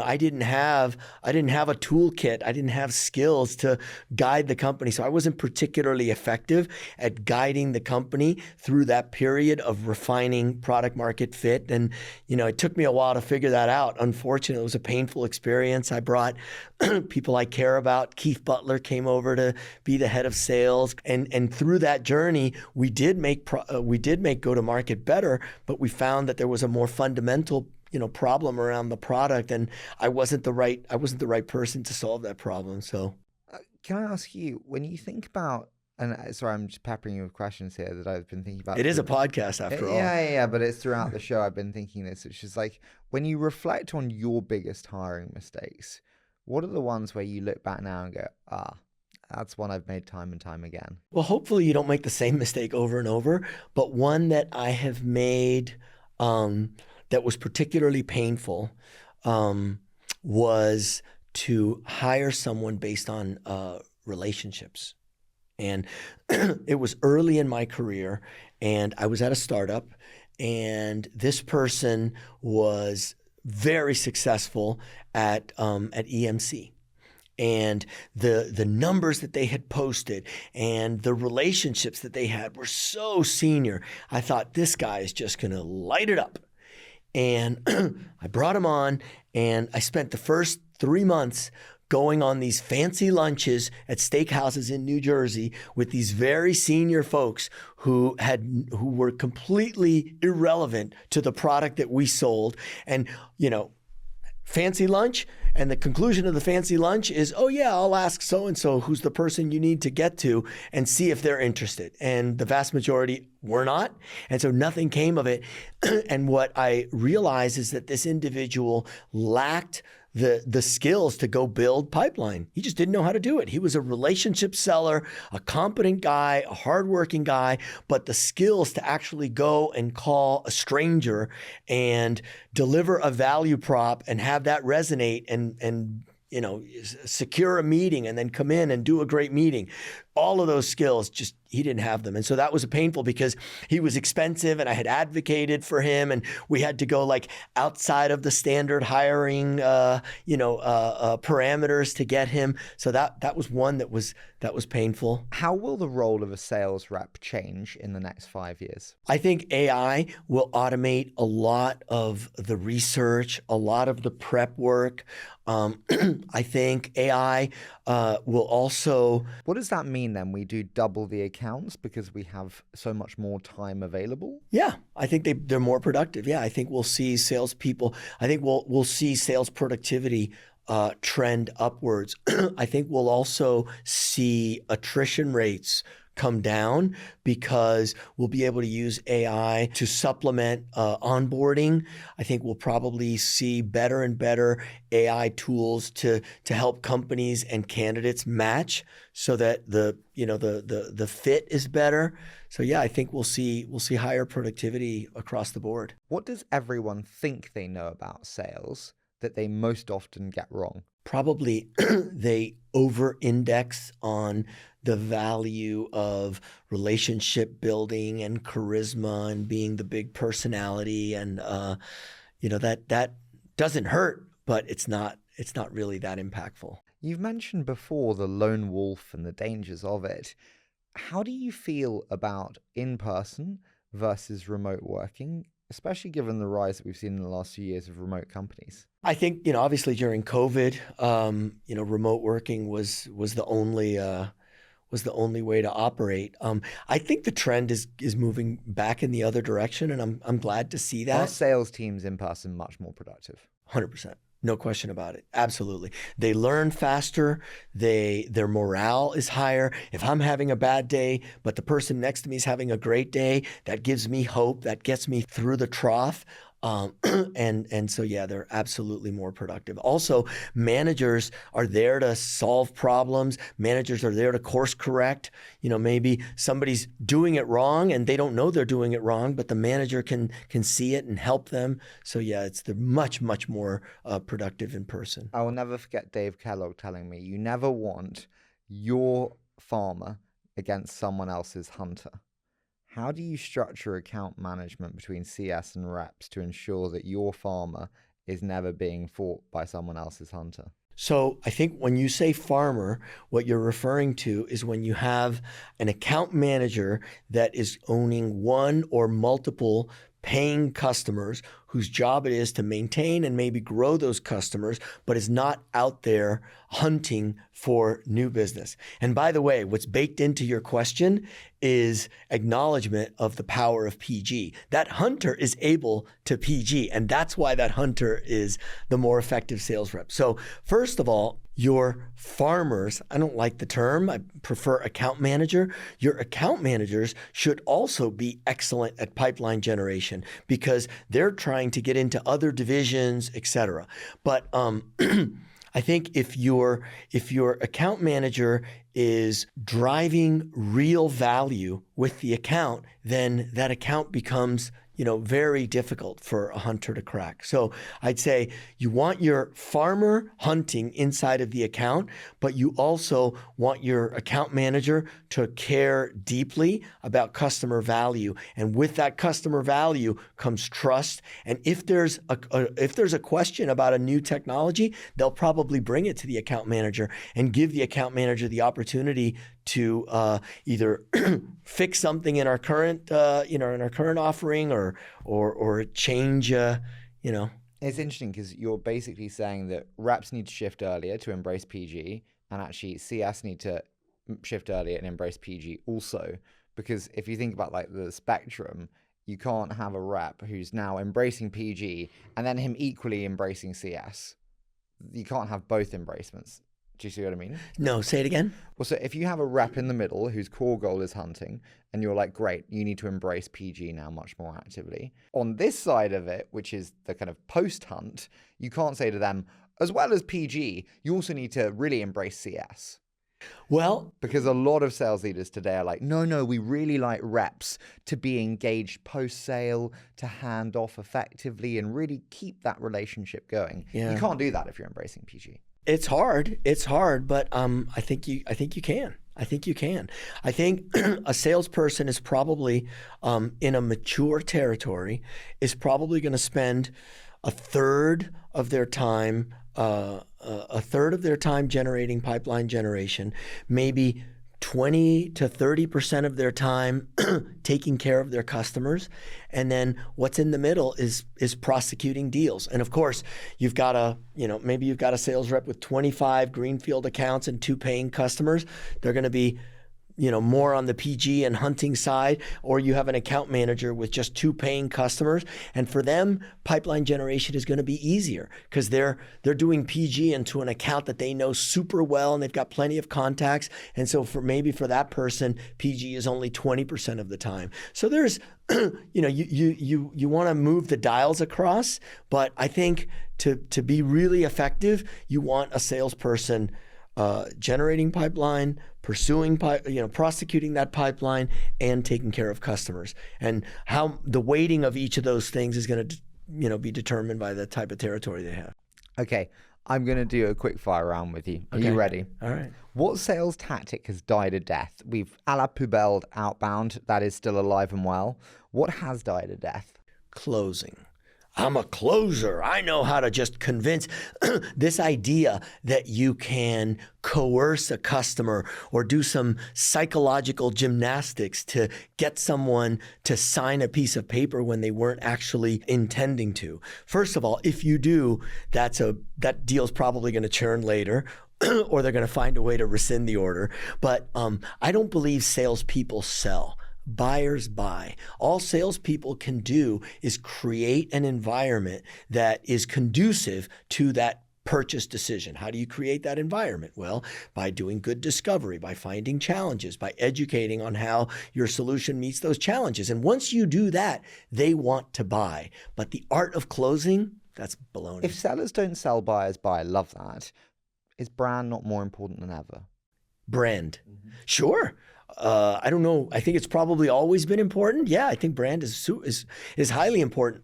I didn't have a toolkit. I didn't have skills to guide the company, so I wasn't particularly effective at guiding the company through that period of refining product market fit. And it took me a while to figure that out. Unfortunately, it was a painful experience. I brought people I care about. Keith Butler came over to be the head of sales, and through that journey, we did make go-to-market better, but we found that there was a more fundamental problem around the product, and I wasn't the right person to solve that problem. So can I ask you, when you think about, and sorry, I'm just peppering you with questions here that I've been thinking about. It is a podcast after all. Yeah, but it's throughout the show I've been thinking this, which is like, when you reflect on your biggest hiring mistakes, what are the ones where you look back now and go, that's one I've made time and time again? Well, hopefully you don't make the same mistake over and over, but one that I have made that was particularly painful was to hire someone based on relationships. And it was early in my career, and I was at a startup, and this person was very successful at EMC. And the numbers that they had posted and the relationships that they had were so senior. I thought, this guy is just going to light it up. And I brought him on, and I spent the first 3 months going on these fancy lunches at steakhouses in New Jersey with these very senior folks who were completely irrelevant to the product that we sold. And, fancy lunch, and the conclusion of the fancy lunch is, oh yeah, I'll ask so-and-so who's the person you need to get to and see if they're interested. And the vast majority were not. And so nothing came of it. And what I realized is that this individual lacked the skills to go build pipeline. He just didn't know how to do it. He was a relationship seller, a competent guy, a hardworking guy, but the skills to actually go and call a stranger and deliver a value prop and have that resonate and secure a meeting and then come in and do a great meeting. All of those skills, just he didn't have them. And so that was painful because he was expensive and I had advocated for him and we had to go like outside of the standard hiring, parameters to get him. So that was one that was painful. How will the role of a sales rep change in the next 5 years? I think AI will automate a lot of the research, a lot of the prep work. I think AI will also... What does that mean then? We do double the accounts because we have so much more time available? Yeah, I think they're more productive. Yeah, I think we'll see salespeople. I think we'll see sales productivity trend upwards. I think we'll also see attrition rates come down because we'll be able to use AI to supplement onboarding. I think we'll probably see better and better AI tools to help companies and candidates match so that the fit is better. So yeah, I think we'll see higher productivity across the board. What does everyone think they know about sales that they most often get wrong? Probably they over-index on the value of relationship building and charisma and being the big personality, and that doesn't hurt, but it's not really that impactful. You've mentioned before the lone wolf and the dangers of it. How do you feel about in-person versus remote working, especially given the rise that we've seen in the last few years of remote companies? I think, obviously during COVID, remote working was the only way to operate. I think the trend is moving back in the other direction, and I'm glad to see that. Are sales teams in person much more productive? 100%. No question about it. Absolutely. They learn faster. Their morale is higher. If I'm having a bad day, but the person next to me is having a great day, that gives me hope. That gets me through the trough. And so, yeah, they're absolutely more productive. Also, managers are there to solve problems. Managers are there to course correct. Maybe somebody's doing it wrong and they don't know they're doing it wrong, but the manager can see it and help them. So, yeah, they're much, much more productive in person. I will never forget Dave Kellogg telling me, you never want your farmer against someone else's hunter. How do you structure account management between CS and reps to ensure that your farmer is never being fought by someone else's hunter? So I think when you say farmer, what you're referring to is when you have an account manager that is owning one or multiple paying customers whose job it is to maintain and maybe grow those customers, but is not out there hunting for new business. And by the way, what's baked into your question is acknowledgement of the power of PG. That hunter is able to PG, and that's why that hunter is the more effective sales rep. So first of all, your farmers, I don't like the term, I prefer account manager. Your account managers should also be excellent at pipeline generation because they're trying to get into other divisions, et cetera. But I think if your account manager is driving real value with the account, then that account becomes very difficult for a hunter to crack. So I'd say you want your farmer hunting inside of the account, but you also want your account manager to care deeply about customer value. And with that customer value comes trust. And if there's a question about a new technology, they'll probably bring it to the account manager and give the account manager the opportunity to either fix something in our current offering or change, It's interesting because you're basically saying that reps need to shift earlier to embrace PG, and actually CS need to shift earlier and embrace PG also. Because if you think about like the spectrum, you can't have a rep who's now embracing PG and then him equally embracing CS. You can't have both embracements. Do you see what I mean? No, say it again. Well, so if you have a rep in the middle whose core goal is hunting, and you're like, great, you need to embrace PG now much more actively. On this side of it, which is the kind of post-hunt, you can't say to them, as well as PG, you also need to really embrace CS. Well, because a lot of sales leaders today are like, no, we really like reps to be engaged post-sale, to hand off effectively and really keep that relationship going. Yeah. You can't do that if you're embracing PG. It's hard, but I think you can. I think you can. I think a salesperson is probably in a mature territory is probably going to spend a third of their time generating pipeline generation, maybe 20 to 30% of their time taking care of their customers. And then what's in the middle is prosecuting deals. And of course, maybe you've got a sales rep with 25 greenfield accounts and 2 paying customers. They're going to be more on the PG and hunting side, or you have an account manager with just 2 paying customers. And for them, pipeline generation is going to be easier because they're doing PG into an account that they know super well and they've got plenty of contacts. And so for that person, PG is only 20% of the time. So there's, you want to move the dials across, but I think to be really effective, you want a salesperson generating pipeline, prosecuting that pipeline, and taking care of customers. And how the weighting of each of those things is going to, be determined by the type of territory they have. Okay, I'm going to do a quick fire round with you. Are you ready? All right. What sales tactic has died a death? We've à la poubelle outbound. That is still alive and well. What has died a death? Closing. I'm a closer. I know how to just convince this idea that you can coerce a customer or do some psychological gymnastics to get someone to sign a piece of paper when they weren't actually intending to. First of all, if you do, that deal's probably going to churn later. Or they're going to find a way to rescind the order. But I don't believe salespeople sell. Buyers buy. All salespeople can do is create an environment that is conducive to that purchase decision. How do you create that environment? Well, by doing good discovery, by finding challenges, by educating on how your solution meets those challenges. And once you do that, they want to buy. But the art of closing, that's baloney. If sellers don't sell, buyers buy. I love that. Is brand not more important than ever? Brand. Mm-hmm. Sure. I don't know. I think it's probably always been important. Yeah, I think brand is highly important.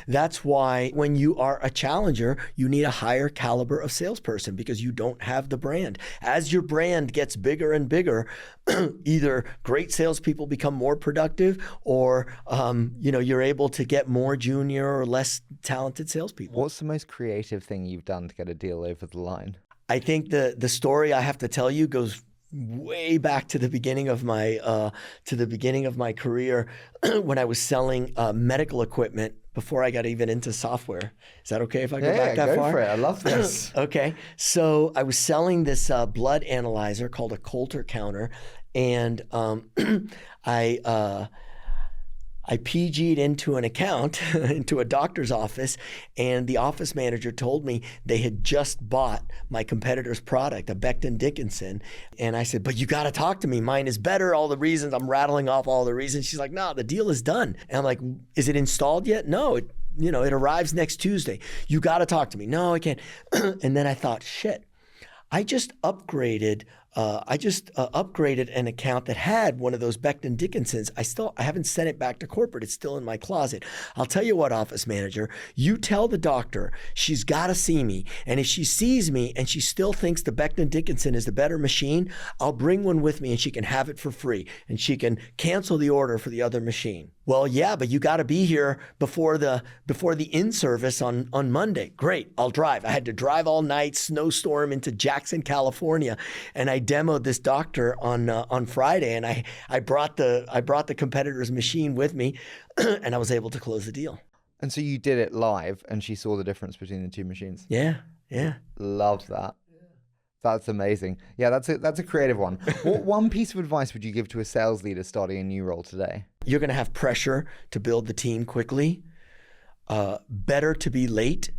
That's why when you are a challenger, you need a higher caliber of salesperson because you don't have the brand. As your brand gets bigger and bigger, either great salespeople become more productive, or you're able to get more junior or less talented salespeople. What's the most creative thing you've done to get a deal over the line? I think the story I have to tell you goes way back to the beginning of my career when I was selling medical equipment before I got even into software. Is that okay if I go back that far? Yeah, go for it. I love this. Okay. So I was selling this blood analyzer called a Coulter counter, and I PG'd into an account, into a doctor's office, and the office manager told me they had just bought my competitor's product, a Becton Dickinson. And I said, but you got to talk to me. Mine is better, all the reasons. I'm rattling off all the reasons. She's like, no, the deal is done. And I'm like, is it installed yet? No, it arrives next Tuesday. You got to talk to me. No, I can't. And then I thought, shit, I just upgraded an account that had one of those Becton Dickinsons. I haven't sent it back to corporate. It's still in my closet. I'll tell you what, office manager, you tell the doctor she's got to see me. And if she sees me and she still thinks the Becton Dickinson is the better machine, I'll bring one with me and she can have it for free and she can cancel the order for the other machine. Well, yeah, but you got to be here before the in-service on Monday. Great, I'll drive. I had to drive all night, snowstorm into Jackson, California, and I demoed this doctor on Friday, and I brought the competitor's machine with me, and I was able to close the deal. And so you did it live, and she saw the difference between the two machines. Yeah, yeah. Love that. That's amazing. Yeah, that's a creative one. What one piece of advice would you give to a sales leader starting a new role today? You're going to have pressure to build the team quickly. Better to be late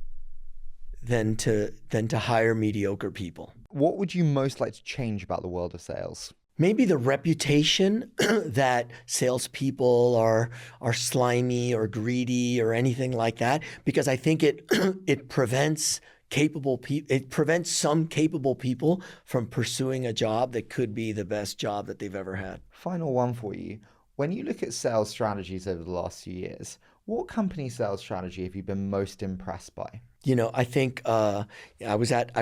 than to hire mediocre people. What would you most like to change about the world of sales? Maybe the reputation that salespeople are slimy or greedy or anything like that, because I think it prevents some capable people from pursuing a job that could be the best job that they've ever had. Final one for you. When you look at sales strategies over the last few years, what company sales strategy have you been most impressed by? I think I was at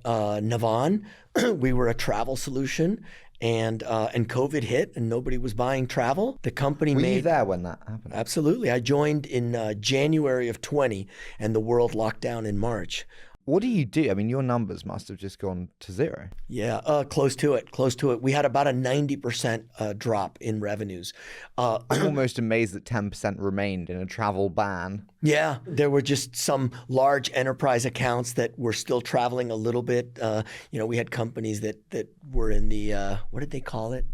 Navan. We were a travel solution, and COVID hit, and nobody was buying travel. The company Were you there when that happened? Absolutely. I joined in January of 20, and the world locked down in March. What do you do? I mean, your numbers must have just gone to zero. Yeah, close to it. We had about a 90% drop in revenues. I'm almost amazed that 10% remained in a travel ban. Yeah, there were just some large enterprise accounts that were still traveling a little bit. We had companies that were in the, what did they call it?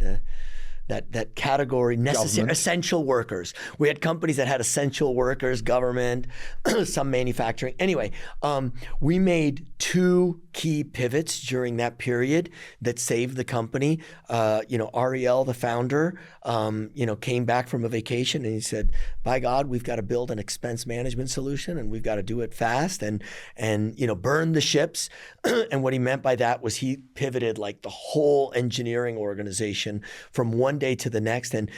That category, necessary, essential workers. We had companies that had essential workers, government, some manufacturing. Anyway, we made 2 key pivots during that period that saved the company. Ariel, the founder, came back from a vacation and he said, by God, we've got to build an expense management solution and we've got to do it fast and burn the ships. And what he meant by that was he pivoted like the whole engineering organization from one day to the next. And,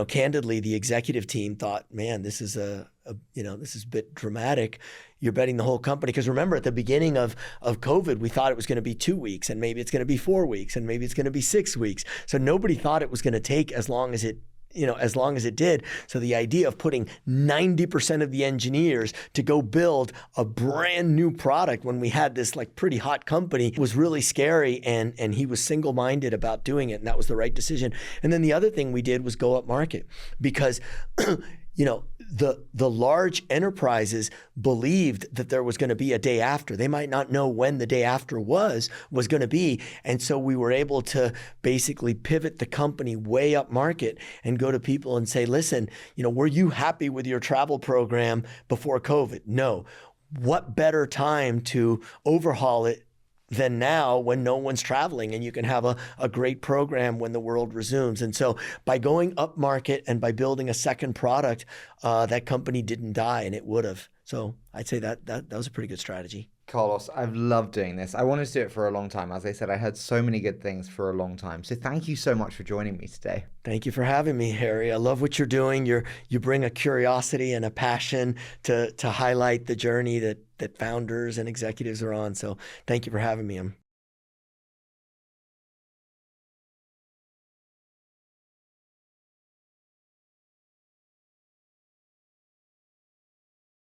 candidly, the executive team thought, man, this is this is a bit dramatic. You're betting the whole company. Because remember, at the beginning of COVID, we thought it was going to be 2 weeks, and maybe it's going to be 4 weeks, and maybe it's going to be 6 weeks. So nobody thought it was going to take as long as it did. So the idea of putting 90% of the engineers to go build a brand new product when we had this like pretty hot company was really scary. And he was single-minded about doing it. And that was the right decision. And then the other thing we did was go up market because the large enterprises believed that there was going to be a day after. They might not know when the day after was going to be. And so we were able to basically pivot the company way up market and go to people and say, listen, were you happy with your travel program before COVID? No. What better time to overhaul it than now when no one's traveling and you can have a great program when the world resumes. And so by going up market and by building a second product, that company didn't die, and it would have. So I'd say that was a pretty good strategy. Carlos, I've loved doing this. I wanted to do it for a long time. As I said, I heard so many good things for a long time. So thank you so much for joining me today. Thank you for having me, Harry. I love what you're doing. You bring a curiosity and a passion to highlight the journey that founders and executives are on. So thank you for having me. I'm